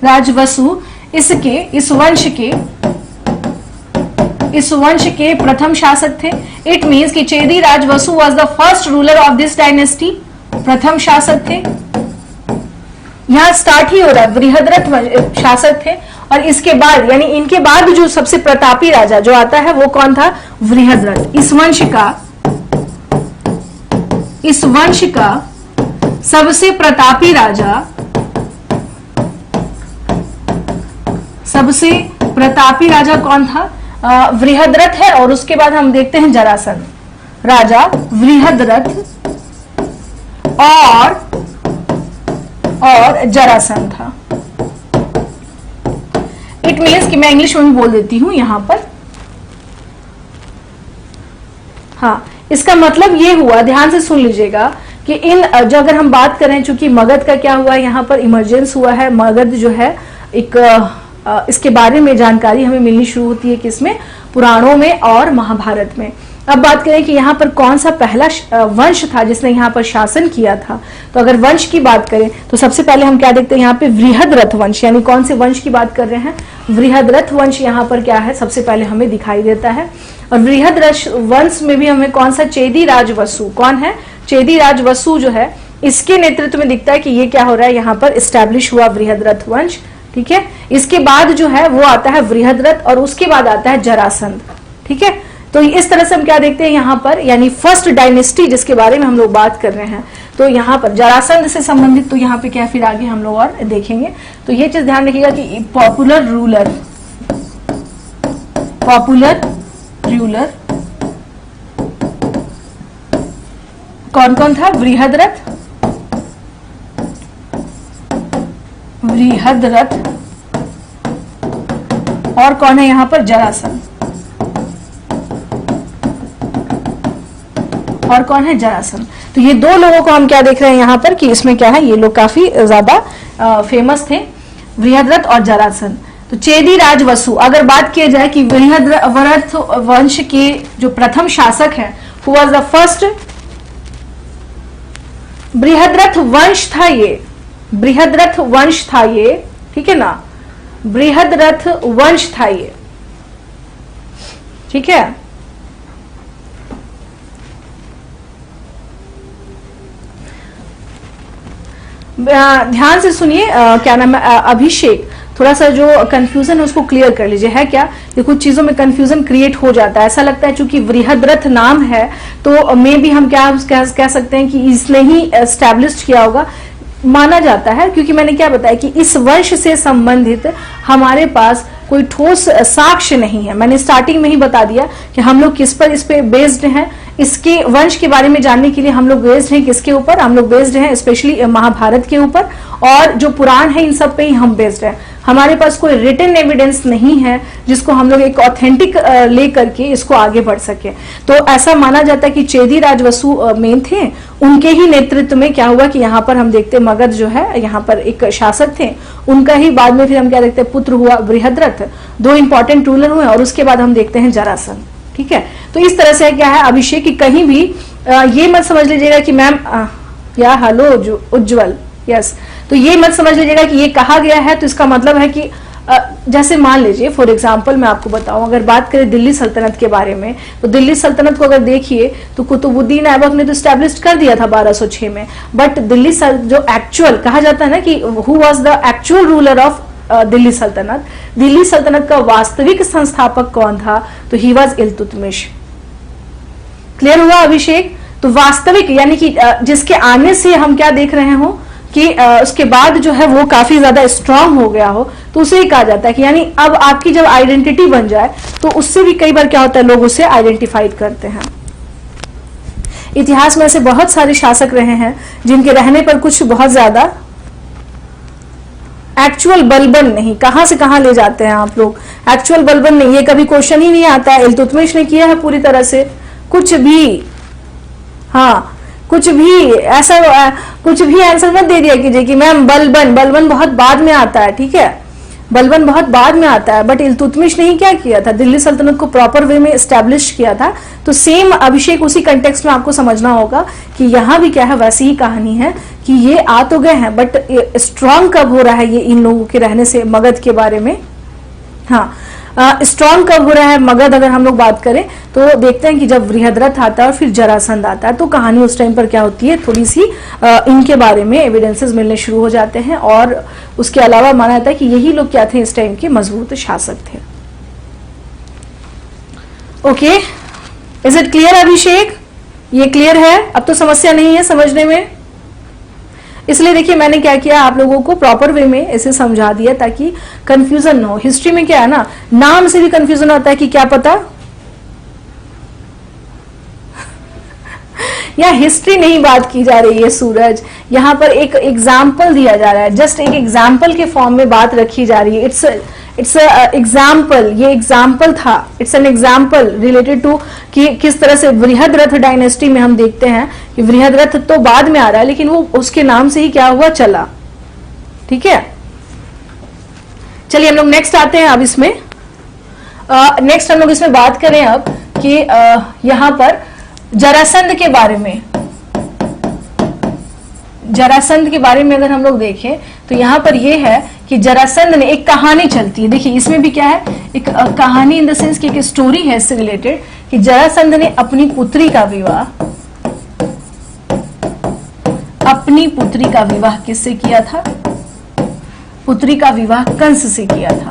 राजवसु, इसके इस वंश के प्रथम शासक थे। इट मीन्स कि Chedi Rajvasu was the first ruler of this dynasty, प्रथम शासक थे। यहां स्टार्ट ही हो रहा है, बृहद्रथ शासक थे। और इसके बाद यानी इनके बाद जो सबसे प्रतापी राजा जो आता है वो कौन था, बृहद्रथ। इस वंश का सबसे प्रतापी राजा, सबसे प्रतापी राजा कौन था, बृहद्रथ है। और उसके बाद हम देखते हैं जरासंध, राजा बृहद्रथ और जरासंध था। इट मीन्स कि मैं इंग्लिश में बोल देती हूं यहां पर। हाँ, इसका मतलब ये हुआ, ध्यान से सुन लीजिएगा कि इन जो अगर हम बात करें, चूंकि मगध का क्या हुआ है यहाँ पर, इमरजेंस हुआ है। मगध जो है एक इसके बारे में जानकारी हमें मिलनी शुरू होती है किसमें, पुराणों में और महाभारत में। अब बात करें कि यहाँ पर कौन सा पहला वंश था जिसने यहाँ पर शासन किया था, तो अगर वंश की बात करें तो सबसे पहले हम क्या देखते हैं यहाँ पे, बृहद्रथ वंश। यानी कौन से वंश की बात कर रहे हैं, बृहद्रथ वंश यहाँ पर क्या है, सबसे पहले हमें दिखाई देता है। और बृहद्रथ वंश में भी हमें कौन सा, चेदी राजवसु, कौन है, चेदी राजवसु जो है, इसके नेतृत्व में दिखता है कि ये क्या हो रहा है, यहाँ पर इस्टेब्लिश हुआ बृहद्रथ वंश। ठीक है। इसके बाद जो है वो आता है बृहद्रथ और उसके बाद आता है जरासंध, ठीक है। तो इस तरह से हम क्या देखते हैं यहाँ पर, यानी फर्स्ट डायनेस्टी जिसके बारे में हम लोग बात कर रहे हैं, तो यहाँ पर जरासंध से संबंधित तो यहाँ पे क्या फिर आगे हम लोग और देखेंगे। तो ये चीज ध्यान रखिएगा कि पॉपुलर रूलर कौन कौन था, बृहद्रथ और कौन है यहाँ पर, जरासंध, और कौन है, जरासंध। तो ये दो लोगों को हम क्या देख रहे हैं यहाँ पर कि इसमें क्या है, ये लोग काफी ज्यादा फेमस थे, बृहद्रथ और जरासंध। तो चेदी राज वसु, अगर बात की जाए कि बृहद्रथ वंश के जो प्रथम शासक हैं, who was the first, Brihadratha वंश था ये, बृहद्रथ वंश था ये, ठीक है ना, बृहद्रथ वंश था ये, ठीक है। ध्यान से सुनिए, क्या नाम है, अभिषेक, थोड़ा सा जो कंफ्यूजन है उसको क्लियर कर लीजिए। है क्या, ये कुछ चीजों में कंफ्यूजन क्रिएट हो जाता है, ऐसा लगता है चूंकि बृहद्रथ नाम है तो मे भी हम क्या कह सकते हैं कि इसने ही एस्टैब्लिश किया होगा, माना जाता है, क्योंकि मैंने क्या बताया कि इस वंश से संबंधित हमारे पास कोई ठोस साक्ष्य नहीं है। मैंने स्टार्टिंग में ही बता दिया कि हम लोग किस पर इस पे बेस्ड हैं, इसके वंश के बारे में जानने के लिए हम लोग बेस्ड हैं किसके ऊपर, हम लोग बेस्ड हैं स्पेशली महाभारत के ऊपर, और जो पुराण है इन सब पे ही हम बेस्ड हैं। हमारे पास कोई रिटन एविडेंस नहीं है जिसको हम लोग एक ऑथेंटिक ले करके इसको आगे बढ़ सके। तो ऐसा माना जाता है कि चेदी राज वसु मेन थे, उनके ही नेतृत्व में क्या हुआ कि यहाँ पर हम देखते मगध जो है यहाँ पर एक शासक थे, उनका ही बाद में फिर हम क्या देखते हैं पुत्र हुआ बृहद्रथ, दो इंपॉर्टेंट रूलर हुए, और उसके बाद हम देखते हैं जरासंध, ठीक है। तो इस तरह से क्या है अभिषेक की, कहीं भी ये मत समझ लीजिएगा कि मैम या हेलो जो उज्जवल, यस, तो ये मत समझ लीजिएगा कि ये कहा गया है तो इसका मतलब है कि जैसे मान लीजिए फॉर एग्जांपल मैं आपको बताऊं, अगर बात करें दिल्ली सल्तनत के बारे में, तो दिल्ली सल्तनत को अगर देखिए तो कुतुबुद्दीन ऐबक ने तो स्टैब्लिश कर दिया था 1206 में, बट दिल्ली जो एक्चुअल कहा जाता है ना कि who was the actual ruler of Delhi सल्तनत का वास्तविक संस्थापक कौन था, तो ही वाज इल्तुतमिश। क्लियर हुआ अभिषेक। तो वास्तविक यानी कि जिसके आने से हम क्या देख रहे हो कि उसके बाद जो है वो काफी ज्यादा स्ट्रांग हो गया हो, तो उसे ही कहा जाता है कि यानी अब आपकी जब आइडेंटिटी बन जाए तो उससे भी कई बार क्या होता है लोग उसे आइडेंटिफाइड करते हैं। इतिहास में ऐसे बहुत सारे शासक रहे हैं जिनके रहने पर कुछ बहुत ज्यादा एक्चुअल बलबन नहीं, कहां से कहां ले जाते हैं आप लोग, एक्चुअल बलबन नहीं, ये कभी क्वेश्चन ही नहीं आता है। इल्तुतमिश ने किया है पूरी तरह से कुछ भी, हाँ कुछ भी ऐसा कुछ भी आंसर मत दे दिया कीजिए कि मैम बलबन बहुत बाद में आता है, ठीक है, बलबन बहुत बाद में आता है, बट इल्तुतमिश ने ही क्या किया था, दिल्ली सल्तनत को प्रॉपर वे में एस्टैब्लिश किया था। तो सेम अभिषेक उसी कंटेक्स्ट में आपको समझना होगा कि यहाँ भी क्या है वैसी ही कहानी है कि ये आ तो गए हैं बट स्ट्रांग कब हो रहा है ये इन लोगों के रहने से, मगध के बारे में, हाँ स्ट्रांग कब हो रहा है मगध अगर हम लोग बात करें तो देखते हैं कि जब बृहद्रथ आता है और फिर जरासंध आता है तो कहानी उस टाइम पर क्या होती है, थोड़ी सी इनके बारे में एविडेंसेस मिलने शुरू हो जाते हैं, और उसके अलावा माना जाता है कि यही लोग क्या थे इस टाइम के मजबूत शासक थे। ओके, इज इट क्लियर अभिषेक? ये क्लियर है, अब तो समस्या नहीं है समझने में। इसलिए देखिए मैंने क्या किया, आप लोगों को प्रॉपर वे में इसे समझा दिया ताकि कंफ्यूजन न हो। हिस्ट्री में क्या है ना, नाम से भी कंफ्यूजन होता है कि क्या पता या हिस्ट्री नहीं बात की जा रही है सूरज, यहाँ पर एक एग्जाम्पल दिया जा रहा है, जस्ट एक एग्जाम्पल के फॉर्म में बात रखी जा रही है। इट्स एग्जाम्पल, ये एग्जाम्पल था, it's an example related to कि किस तरह से बृहद्रथ डायनेस्टी में हम देखते हैं कि बृहद्रथ तो बाद में आ रहा है लेकिन वो उसके नाम से ही क्या हुआ चला, ठीक है। चलिए हम लोग नेक्स्ट आते हैं। अब इसमें नेक्स्ट हम लोग इसमें बात करें अब कि यहां पर जरासंध के बारे में, जरासंध के बारे में अगर हम लोग देखें तो यहाँ पर यह है कि जरासंध ने, एक कहानी चलती है, देखिए इसमें भी क्या है, एक कहानी इन द सेंस कि एक स्टोरी है इससे रिलेटेड कि जरासंध ने अपनी पुत्री का विवाह किससे किया था, पुत्री का विवाह कंस से किया था।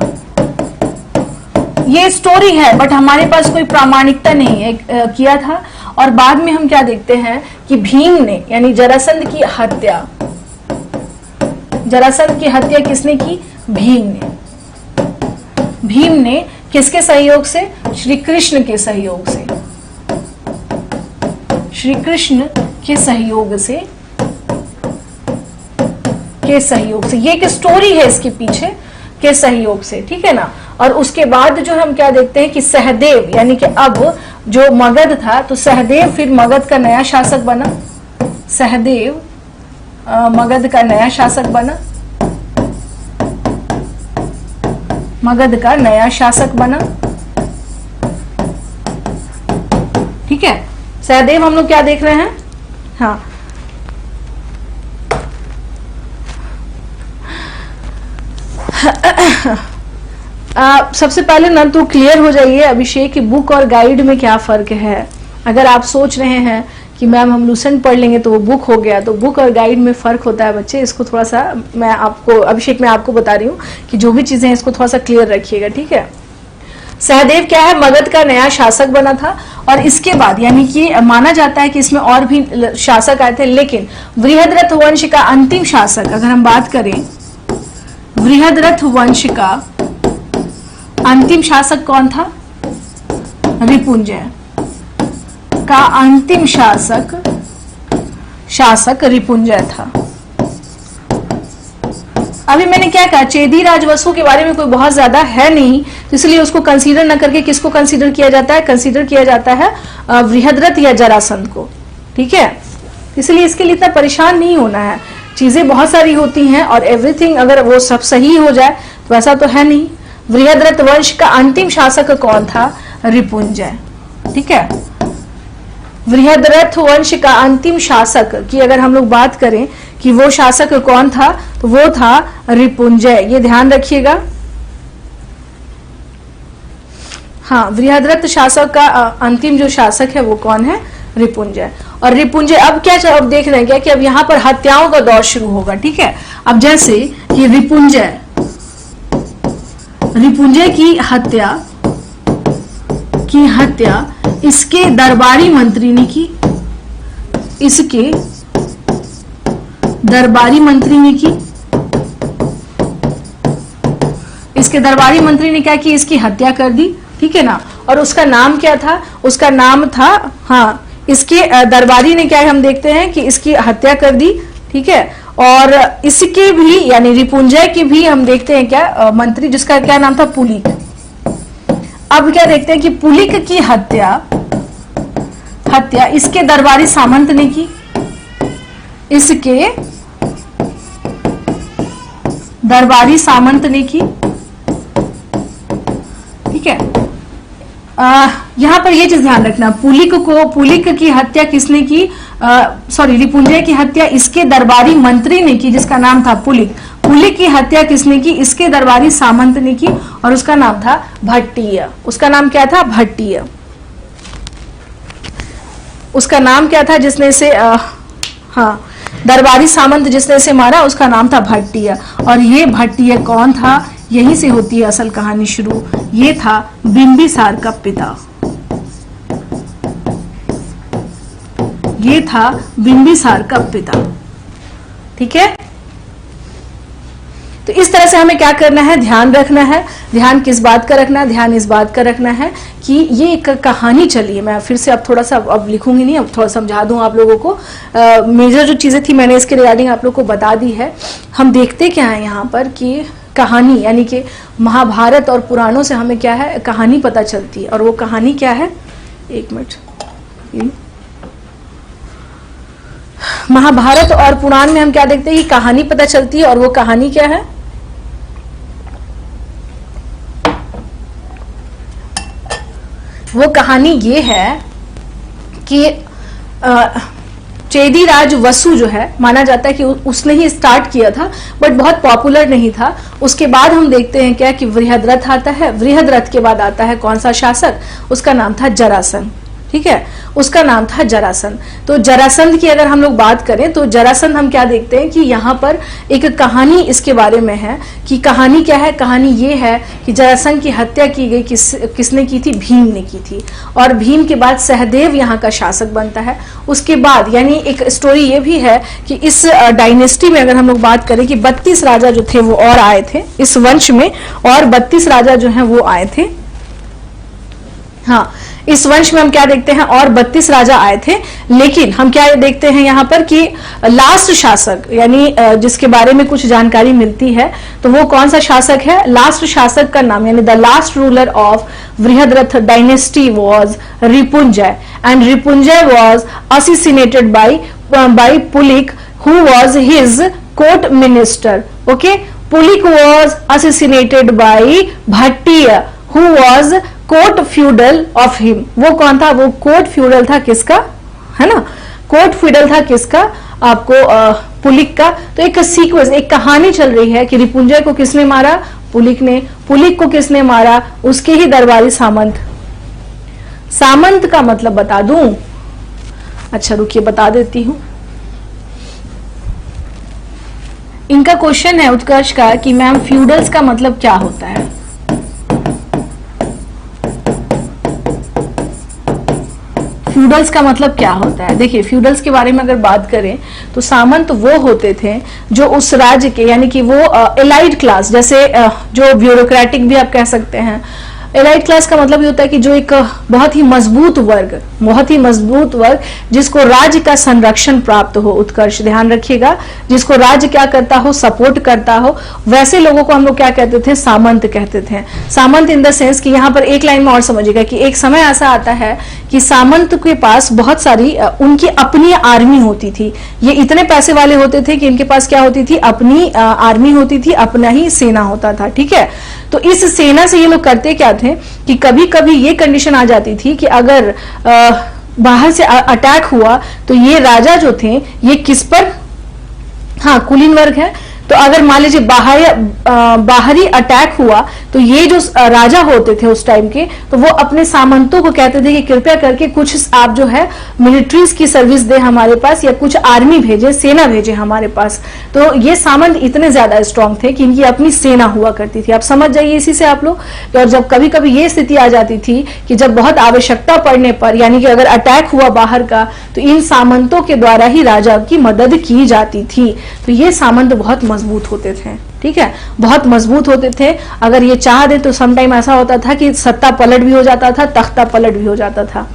ये स्टोरी है बट हमारे पास कोई प्रामाणिकता नहीं है, किया था। और बाद में हम क्या देखते हैं कि भीम ने यानी जरासंध की हत्या, जरासंध की हत्या किसने की? भीम ने। भीम ने किसके सहयोग से? श्री कृष्ण के सहयोग से, श्री कृष्ण के सहयोग से, ये एक स्टोरी है इसके पीछे, के सहयोग से, ठीक है ना। और उसके बाद जो हम क्या देखते हैं कि सहदेव यानी कि अब जो मगध था, तो सहदेव फिर मगध का नया शासक बना, सहदेव मगध का नया शासक बना, मगध का नया शासक बना, ठीक है। सहदेव हम लोग क्या देख रहे हैं? हाँ, सबसे पहले ना तो क्लियर हो जाइए अभिषेक कि बुक और गाइड में क्या फर्क है। अगर आप सोच रहे हैं कि मैम हम लूसेंट पढ़ लेंगे तो वो बुक हो गया, तो बुक और गाइड में फर्क होता है बच्चे। इसको थोड़ा सा मैं आपको, अभिषेक मैं आपको बता रही हूँ कि जो भी चीजें हैं इसको थोड़ा सा क्लियर रखिएगा, ठीक है। सहदेव क्या है? मगध का नया शासक बना था। और इसके बाद यानी कि माना जाता है कि इसमें और भी शासक आए थे, लेकिन बृहद्रथ वंश का अंतिम शासक अगर हम बात करें, बृहद्रथ वंश का अंतिम शासक कौन था? रिपुंजय का अंतिम शासक रिपुंजय था। अभी मैंने क्या कहा, चेदी राजवंशों के बारे में कोई बहुत ज्यादा है नहीं, तो इसलिए उसको कंसीडर न करके किसको कंसीडर किया जाता है? कंसीडर किया जाता है बृहद्रथ या जरासंध को, ठीक है। इसलिए इसके लिए इतना परेशान नहीं होना है, चीजें बहुत सारी होती हैं और एवरीथिंग अगर वो सब सही हो जाए तो ऐसा तो है नहीं। बृहद्रथ वंश का अंतिम शासक कौन था? रिपुंजय, ठीक है। बृहद्रथ वंश का अंतिम शासक की अगर हम लोग बात करें कि वो शासक कौन था, तो वो था रिपुंजय, ये ध्यान रखिएगा। हाँ, बृहद्रथ शासक का अंतिम जो शासक है वो कौन है? रिपुंजय। और रिपुंजय अब क्या अब देख रहे हैं क्या कि अब यहाँ पर हत्याओं का दौर शुरू होगा, ठीक है। अब जैसे कि रिपुंजय की हत्या इसके दरबारी मंत्री ने की, इसके दरबारी मंत्री ने की, इसके दरबारी मंत्री ने क्या की? इसकी हत्या कर दी, ठीक है ना। और उसका नाम क्या था? उसका नाम था, हाँ, इसके दरबारी ने क्या है, हम देखते हैं कि इसकी हत्या कर दी, ठीक है। और इसके भी यानी रिपुंजय की भी हम देखते हैं क्या मंत्री, जिसका क्या नाम था? पुलिक। अब क्या देखते हैं कि पुलिक की हत्या इसके दरबारी सामंत ने की, इसके दरबारी सामंत ने की, ठीक है। यहां पर यह चीज ध्यान रखना, पुलिक की हत्या किसने की? रिपुंजय की हत्या इसके दरबारी मंत्री ने की जिसका नाम था पुलिक। पुलिक की हत्या किसने की? इसके दरबारी सामंत ने की और उसका नाम था भट्टीय। उसका नाम क्या था? भट्टीय। उसका नाम क्या था जिसने से हाँ, दरबारी सामंत जिसने से मारा, उसका नाम था भट्टीय। और ये भट्टीय कौन था? यहीं से होती है असल कहानी शुरू। ये था बिंबिसार का पिता, ये था बिंबिसार का पिता, ठीक है। तो इस तरह से हमें क्या करना है? ध्यान रखना है। ध्यान किस बात का रखना है? ध्यान इस बात का रखना है कि ये एक कहानी चली है। मैं फिर से अब थोड़ा सा अब लिखूंगी नहीं, अब थोड़ा समझा दूं आप लोगों को। मेजर जो चीजें थी मैंने इसके रिगार्डिंग आप लोगों को बता दी है। हम देखते क्या है यहाँ पर कि कहानी यानी कि महाभारत और पुराणों से हमें क्या है? कहानी पता चलती है। और वो कहानी क्या है? एक मिनट, महाभारत और पुराण में हम क्या देखते हैं कि कहानी पता चलती है। और वो कहानी क्या है? वो कहानी ये है कि चेदीराज वसु जो है, माना जाता है कि उसने ही स्टार्ट किया था बट बहुत पॉपुलर नहीं था। उसके बाद हम देखते हैं क्या कि बृहद्रथ आता है। बृहद्रथ के बाद आता है कौन सा शासक? उसका नाम था जरासंध। ठीक है, उसका नाम था जरासंध। तो जरासंध की अगर हम लोग बात करें तो जरासंध हम क्या देखते हैं कि यहाँ पर एक कहानी इसके बारे में है कि कहानी क्या है, कहानी ये है कि जरासंध की हत्या की गई किसने की थी, भीम ने की थी। और भीम के बाद सहदेव यहाँ का शासक बनता है। उसके बाद यानी एक स्टोरी ये भी है कि इस डायनेस्टी में अगर हम लोग बात करें कि 32 राजा जो थे वो और आए थे इस वंश में, और 32 राजा जो है वो आए थे। हाँ, इस वंश में हम क्या देखते हैं, और 32 राजा आए थे। लेकिन हम क्या देखते हैं यहाँ पर कि लास्ट शासक यानी जिसके बारे में कुछ जानकारी मिलती है तो वो कौन सा शासक है, लास्ट शासक का नाम यानी the last ruler of Brihadratha dynasty was Ripunjaya, and Ripunjaya was assassinated by Pulika who was his court minister. Okay, Pulika was assassinated by Bhattiya who was court feudal of him. वो कौन था, वो कोर्ट फ्यूडल था किसका, है ना, कोर्ट फ्यूडल था किसका, आपको पुलिक का। तो एक सीक्वेंस, एक कहानी चल रही है कि रिपुंजय को किसने मारा, पुलिक ने, पुलिक को किसने मारा, उसके ही दरबारी सामंत। सामंत का मतलब बता दूं, अच्छा रुकिए बता देती हूं। इनका क्वेश्चन है उत्कर्ष का कि मैम फ्यूडल्स का मतलब क्या होता है। फ्यूडल्स का मतलब क्या होता है, देखिए फ्यूडल्स के बारे में अगर बात करें तो सामंत वो होते थे जो उस राज्य के यानी कि वो एलाइड क्लास, जैसे जो ब्यूरोक्रेटिक भी आप कह सकते हैं। एलाइड क्लास का मतलब ये होता है कि जो एक बहुत ही मजबूत वर्ग जिसको राज्य का संरक्षण प्राप्त हो, उत्कर्ष ध्यान रखिएगा, जिसको राज्य क्या करता हो, सपोर्ट करता हो, वैसे लोगों को हम लोग क्या कहते थे, सामंत कहते थे। सामंत इन द सेंस कि यहाँ पर एक लाइन में और समझिएगा कि एक समय ऐसा आता है कि सामंत के पास बहुत सारी उनकी अपनी आर्मी होती थी। ये इतने पैसे वाले होते थे कि इनके पास क्या होती थी, अपनी आर्मी होती थी, अपना ही सेना होता था। ठीक है, तो इस सेना से ये लोग करते क्या थे कि कभी कभी ये कंडीशन आ जाती थी कि अगर बाहर से अटैक हुआ तो ये राजा जो थे ये किस पर, हाँ कुलीन वर्ग है, तो अगर मान लीजिए बाहरी अटैक हुआ तो ये जो राजा होते थे उस टाइम के, तो वो अपने सामंतों को कहते थे कि कृपया करके कुछ आप जो है मिलिट्रीज की सर्विस दे हमारे पास, या कुछ आर्मी भेजे, सेना भेजे हमारे पास। तो ये सामंत इतने ज्यादा स्ट्रांग थे कि इनकी अपनी सेना हुआ करती थी। आप समझ जाइए इसी से आप लोग। और जब कभी कभी ये स्थिति आ जाती थी कि जब बहुत आवश्यकता पड़ने पर, यानी कि अगर अटैक हुआ बाहर का, तो इन सामंतों के द्वारा ही राजा की मदद की जाती थी। तो ये सामंत बहुत मजबूत होते थे। ठीक है, बहुत मजबूत होते थे। अगर ये चाह दे तो समटाइम ऐसा होता था कि सत्ता पलट भी हो जाता था, तख्ता पलट भी हो जाता था।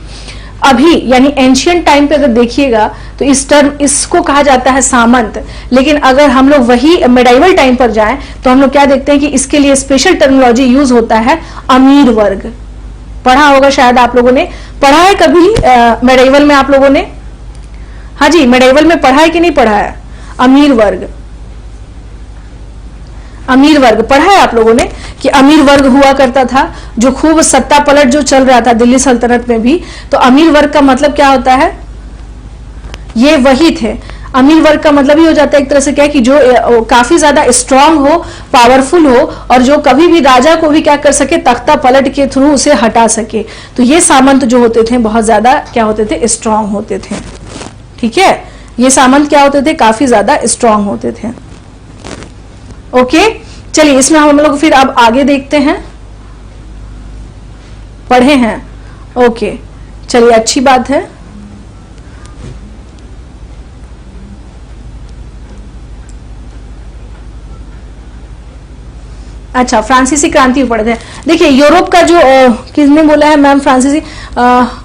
अभी यानी एंशियंट टाइम पे अगर देखिएगा तो इस टर्म इसको कहा जाता है सामंत। लेकिन अगर हम लोग वही मेडाइवल टाइम पर जाएं तो हम लोग क्या देखते हैं कि इसके लिए स्पेशल टर्मिनोलॉजी यूज होता है, अमीर वर्ग। पढ़ा होगा शायद आप लोगों ने, पढ़ा है कभी मेडाइवल में आप लोगों ने? हाँ जी, मेडाइवल में पढ़ा है कि नहीं पढ़ा है? अमीर वर्ग, अमीर वर्ग पढ़ा है आप लोगों ने कि अमीर वर्ग हुआ करता था, जो खूब सत्ता पलट जो चल रहा था दिल्ली सल्तनत में भी। तो अमीर वर्ग का मतलब क्या होता है, ये वही थे। अमीर वर्ग का मतलब ही हो जाता है एक तरह से क्या कि जो काफी ज्यादा स्ट्रांग हो, पावरफुल हो, और जो कभी भी राजा को भी क्या कर सके, तख्ता पलट के थ्रू उसे हटा सके। तो ये सामंत जो होते थे बहुत ज्यादा क्या होते थे, स्ट्रांग होते थे। ठीक है, ये सामंत क्या होते थे, काफी ज्यादा स्ट्रांग होते थे। ओके, चलिए इसमें हम लोग फिर अब आगे देखते हैं, पढ़े हैं। ओके चलिए, अच्छी बात है। अच्छा, फ्रांसीसी क्रांति पढ़ते हैं। देखिए यूरोप का जो किसने बोला है मैम फ्रांसीसी,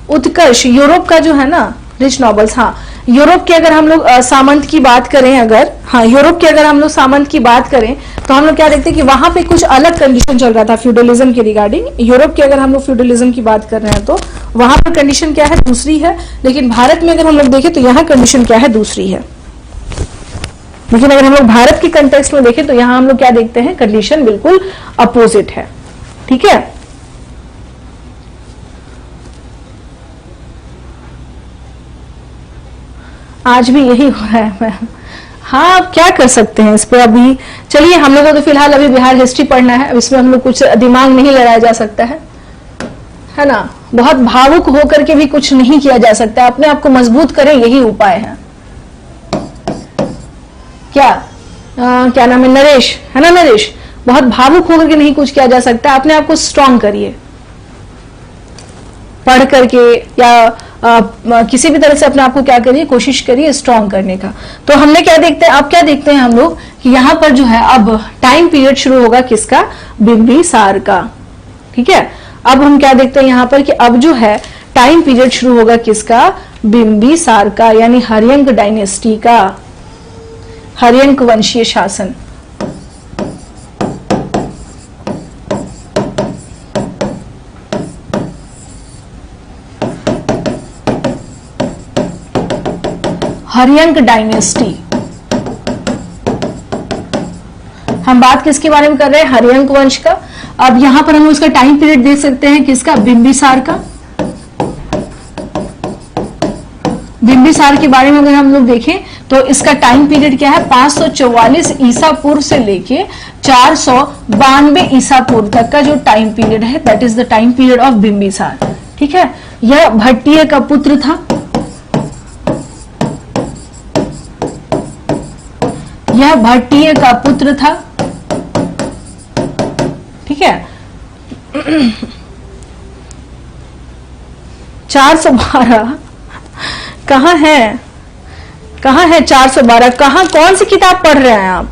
उत्कर्ष, यूरोप का जो है ना रिच नॉबल्स, हाँ यूरोप के अगर हम लोग सामंत की बात करें, अगर हाँ यूरोप के अगर हम लोग सामंत की बात करें तो हम लोग क्या देखते हैं कि वहां पे कुछ अलग कंडीशन चल रहा था फ्यूडलिज्म के रिगार्डिंग। यूरोप के अगर हम लोग फ्यूडलिज्म की बात कर रहे हैं तो वहां पर कंडीशन क्या है, दूसरी है। लेकिन भारत में अगर हम लोग देखें तो यहाँ कंडीशन क्या है, दूसरी है। लेकिन अगर हम लोग भारत के कंटेक्स्ट में देखें तो यहाँ हम लोग क्या देखते हैं, कंडीशन बिल्कुल अपोजिट है। ठीक है, आज भी यही हो रहा है मैम। हाँ, आप क्या कर सकते हैं इस पे अभी। चलिए हम लोगों को तो फिलहाल अभी बिहार हिस्ट्री पढ़ना है, इसमें हम लोग कुछ दिमाग नहीं लड़ाया जा सकता है ना। बहुत भावुक होकर के भी कुछ नहीं किया जा सकता। अपने आप को मजबूत करें, यही उपाय है। क्या नाम है, नरेश, है ना नरेश? बहुत भावुक होकर के नहीं कुछ किया जा सकता। अपने आप को स्ट्रांग करिए, पढ़ करके या किसी भी तरह से अपने आप को क्या करिए, कोशिश करिए स्ट्रांग करने का। तो हमने क्या देखते हैं, अब क्या देखते हैं हम लोग कि यहाँ पर जो है अब टाइम पीरियड शुरू होगा किसका, बिंबिसार का। ठीक है, अब हम क्या देखते हैं यहाँ पर कि अब जो है टाइम पीरियड शुरू होगा किसका, बिंबिसार का, यानी हर्यंक डायनेस्टी का, हर्यंक वंशीय शासन। हर्यंक डायनेस्टी, हम बात किसके बारे में कर रहे हैं, हर्यंक वंश का। अब यहां पर हम उसका टाइम पीरियड देख सकते हैं किसका, बिंबिसार का। बिंबिसार के बारे में अगर हम लोग देखें तो इसका टाइम पीरियड क्या है, 544 ईसा पूर्व से लेके 492 ईसा पूर्व तक का जो टाइम पीरियड है, that is the time period of Bimbisara. ठीक है, यह भट्टिय का पुत्र था, यह भट्टिय का पुत्र था। ठीक है, 412 कहां है, कहां है 412, कहां, कौन सी किताब पढ़ रहे हैं आप,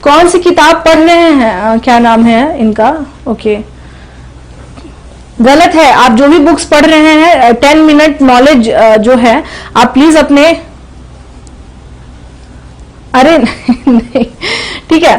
कौन सी किताब पढ़ रहे हैं, क्या नाम है इनका, ओके गलत है। आप जो भी बुक्स पढ़ रहे हैं 10 मिनट नॉलेज जो है, आप प्लीज अपने, अरे नहीं, ठीक है।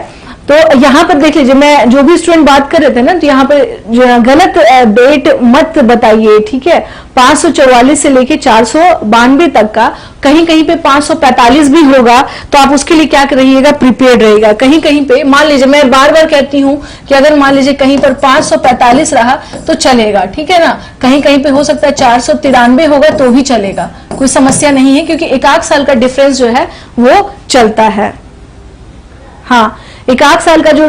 तो यहां पर देख लीजिए, मैं जो भी स्टूडेंट बात कर रहे थे ना, तो यहाँ पर गलत डेट मत बताइए। ठीक है, 544 से लेके 492 तक का, कहीं कहीं पे 545 भी होगा, तो आप उसके लिए क्या रहिएगा, प्रिपेयर्ड रहेगा। कहीं कहीं पे मान लीजिए, मैं बार बार कहती हूं कि अगर मान लीजिए कहीं पर 545 रहा तो चलेगा, ठीक है ना। कहीं कहीं पे हो सकता है 493 होगा तो भी चलेगा, कोई समस्या नहीं है, क्योंकि एक आध साल का डिफरेंस जो है वो चलता है। हाँ, एक आध साल का जो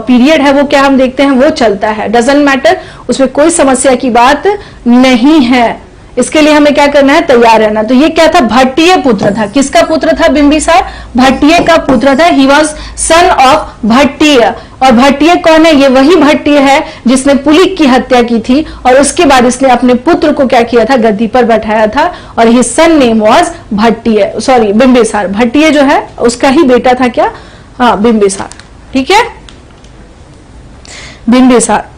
पीरियड है वो क्या हम देखते हैं, वो चलता है, डजंट मैटर, उसमें कोई समस्या की बात नहीं है। इसके लिए हमें क्या करना है, तैयार रहना। तो ये क्या था, भट्टिय पुत्र था। किसका पुत्र था, बिंबिसार भट्टिय का पुत्र था। He was son of Bhattiya. और भट्टिय कौन है, ये वही भट्टिय है जिसने पुलिक की हत्या की थी, और उसके बाद इसने अपने पुत्र को क्या किया था, गद्दी पर बैठाया था, और his son name was Bhattiya, sorry Bimbisara. Bhattiya जो है उसका ही बेटा था क्या, हाँ बिंबिसार। ठीक है, बिंबिसार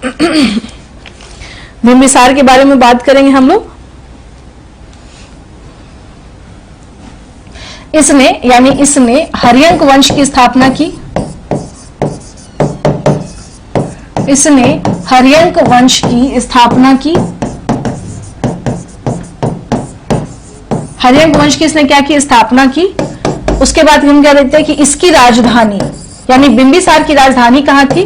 बिंबिसार के बारे में बात करेंगे हम लोग। इसने यानी इसने हर्यंक वंश की स्थापना की। इसने हर्यंक वंश की स्थापना की। हर्यंक वंश की इसने क्या की, स्थापना की। उसके बाद हम क्या देखते हैं कि इसकी राजधानी, यानी बिंबिसार की राजधानी कहां थी,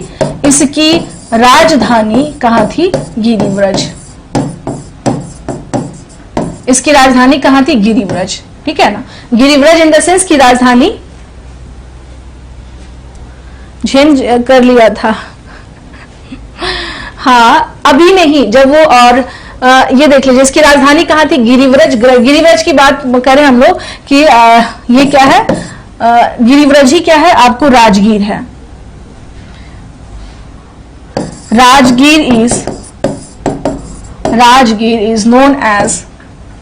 इसकी राजधानी कहां थी, गिरिव्रज। इसकी राजधानी कहां थी, गिरिव्रज। ठीक है ना, गिरिव्रज इन द सेंस की राजधानी, चेंज कर लिया था, हाँ अभी नहीं, जब वो, और ये देख लीजिए इसकी राजधानी कहां थी, गिरिव्रज। गिरिव्रज की बात करें हम लोग कि ये क्या है, गिरिव्रज ही क्या है, आपको राजगीर है। Rajgir is known as,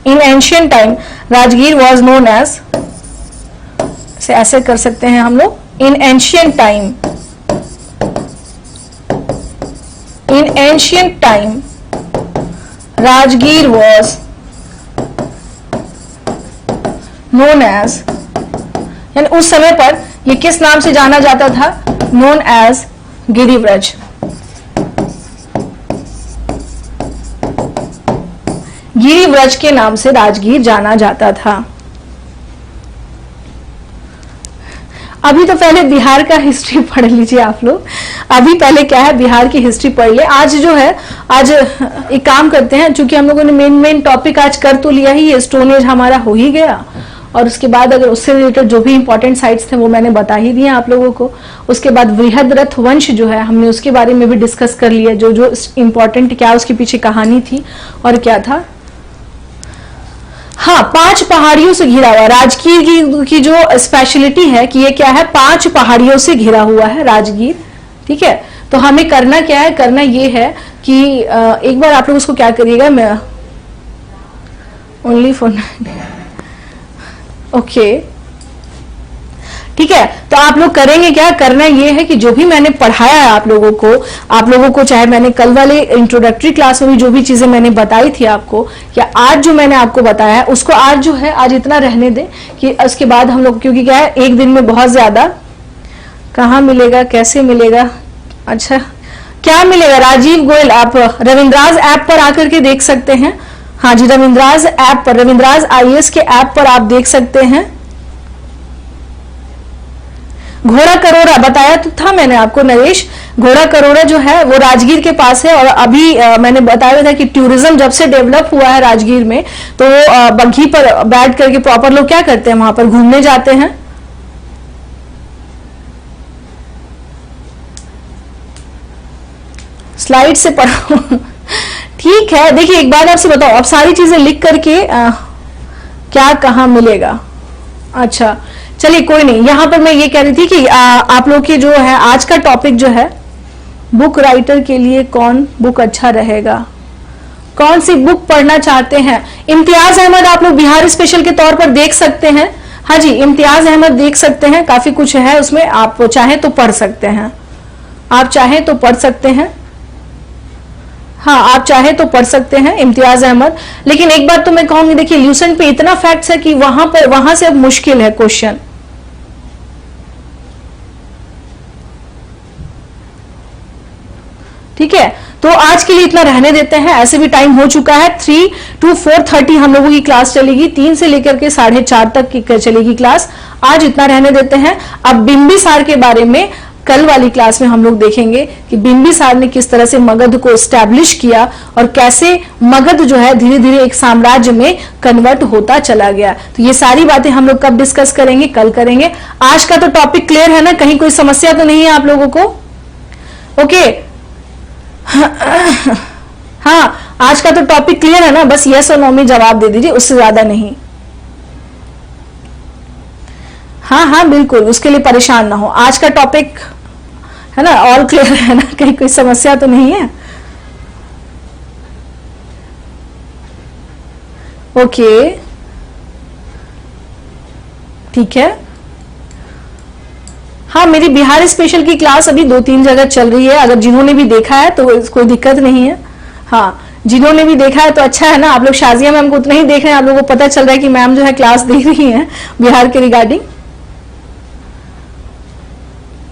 in ancient time Rajgir was known as, ऐसे कर सकते हैं हम लोग, in ancient time Rajgir was known as, यानी उस समय पर ये किस नाम से जाना जाता था, नोन एज गिरिव्रज। गिरिव्रज के नाम से राजगीर जाना जाता था। अभी तो पहले बिहार का हिस्ट्री पढ़ लीजिए आप लोग। अभी पहले क्या है, बिहार की हिस्ट्री पढ़ ले। आज जो है, आज एक काम करते हैं, चूंकि हम लोगों ने मेन टॉपिक आज कर तो लिया ही, स्टोन एज हमारा हो ही गया, और उसके बाद अगर उससे रिलेटेड जो भी इंपॉर्टेंट साइट्स थे वो मैंने बता ही दिए आप लोगों को। उसके बाद बृहद्रथ वंश जो है हमने उसके बारे में भी डिस्कस कर लिया, जो जो इंपॉर्टेंट, क्या उसके पीछे कहानी थी और क्या था। हाँ, 5 पहाड़ियों से घिरा हुआ राजगीर की जो स्पेशलिटी है कि ये क्या है, 5 पहाड़ियों से घिरा हुआ है राजगीर। ठीक है, तो हमें करना क्या है, करना ये है कि एक बार आप लोग उसको क्या करिएगा, मैं ओनली फॉर ओके, ठीक है। तो आप लोग करेंगे क्या, करना ये है कि जो भी मैंने पढ़ाया है आप लोगों को चाहे मैंने कल वाले इंट्रोडक्टरी क्लास में भी जो भी चीजें मैंने बताई थी आपको, या आज जो मैंने आपको बताया है उसको आज जो है आज इतना रहने दें कि उसके बाद हम लोग, क्योंकि क्या है एक दिन में बहुत ज्यादा, कहाँ मिलेगा, कैसे मिलेगा, अच्छा क्या मिलेगा, राजीव गोयल, आप रविंद्राज ऐप पर आकर के देख सकते हैं। हाँ जी, रविंद्राज ऐप पर, रविंद्राज IAS के ऐप पर आप देख सकते हैं। घोड़ा करोड़ा बताया तो था मैंने आपको नरेश, घोड़ा करोड़ा जो है वो राजगीर के पास है। और अभी मैंने बताया था कि टूरिज्म जब से डेवलप हुआ है राजगीर में, तो बग्घी पर बैठ करके प्रॉपर लोग क्या करते हैं, वहां पर घूमने जाते हैं। स्लाइड से पढ़ो ठीक है। देखिए एक बात आपसे बताओ, अब सारी चीजें लिख करके क्या कहाँ मिलेगा, अच्छा चलिए कोई नहीं। यहां पर मैं ये कह रही थी कि आप लोग की जो है आज का टॉपिक जो है, बुक राइटर के लिए कौन बुक अच्छा रहेगा, कौन सी बुक पढ़ना चाहते हैं। इम्तियाज अहमद आप लोग बिहार स्पेशल के तौर पर देख सकते हैं। हाँ जी, इम्तियाज अहमद देख सकते हैं, काफी कुछ है उसमें, आप चाहें तो पढ़ सकते हैं, आप चाहें तो पढ़ सकते हैं। हाँ, आप चाहे तो पढ़ सकते हैं इम्तियाज अहमद। लेकिन एक बात तो मैं कहूंगी, देखिए ल्यूसेंट पे इतना फैक्ट्स है कि वहां से अब मुश्किल है क्वेश्चन। ठीक है, तो आज के लिए इतना रहने देते हैं, ऐसे भी टाइम हो चुका है। 3 to 4:30 हम लोगों की क्लास चलेगी, 3 से लेकर के 4:30 तक की चलेगी क्लास। आज इतना रहने देते हैं। अब बिंबिसार के बारे में कल वाली क्लास में हम लोग देखेंगे कि बिंबिसार ने किस तरह से मगध को एस्टैब्लिश किया और कैसे मगध जो है धीरे धीरे एक साम्राज्य में कन्वर्ट होता चला गया। तो ये सारी बातें हम लोग कब डिस्कस करेंगे, कल करेंगे। आज का तो टॉपिक क्लियर है ना, कहीं कोई समस्या तो नहीं है आप लोगों को? ओके, हाँ आज का तो टॉपिक क्लियर है ना, बस यस और नो में जवाब दे दीजिए, उससे ज्यादा नहीं। हाँ हाँ बिल्कुल, उसके लिए परेशान ना हो, आज का टॉपिक है ना ऑल क्लियर है ना, कहीं कोई समस्या तो नहीं है? ओके ठीक है। हाँ, मेरी बिहार स्पेशल की क्लास अभी 2-3 जगह चल रही है, अगर जिन्होंने भी देखा है तो कोई दिक्कत नहीं है। हाँ, जिन्होंने भी देखा है तो अच्छा है ना, आप लोग शाजिया मैम को उतना ही देख रहे हैं, आप लोगों को पता चल रहा है कि मैम जो है क्लास दे रही है बिहार के रिगार्डिंग।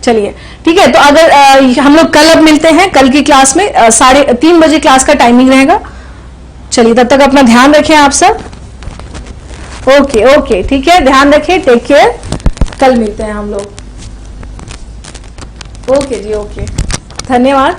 चलिए ठीक है, तो अगर हम लोग कल अब मिलते हैं, कल की क्लास में 3:30 बजे क्लास का टाइमिंग रहेगा। चलिए तब तक अपना ध्यान रखें आप सब। ओके ओके ठीक है, ध्यान रखें, टेक केयर, कल मिलते हैं हम लोग। ओके जी, ओके, धन्यवाद।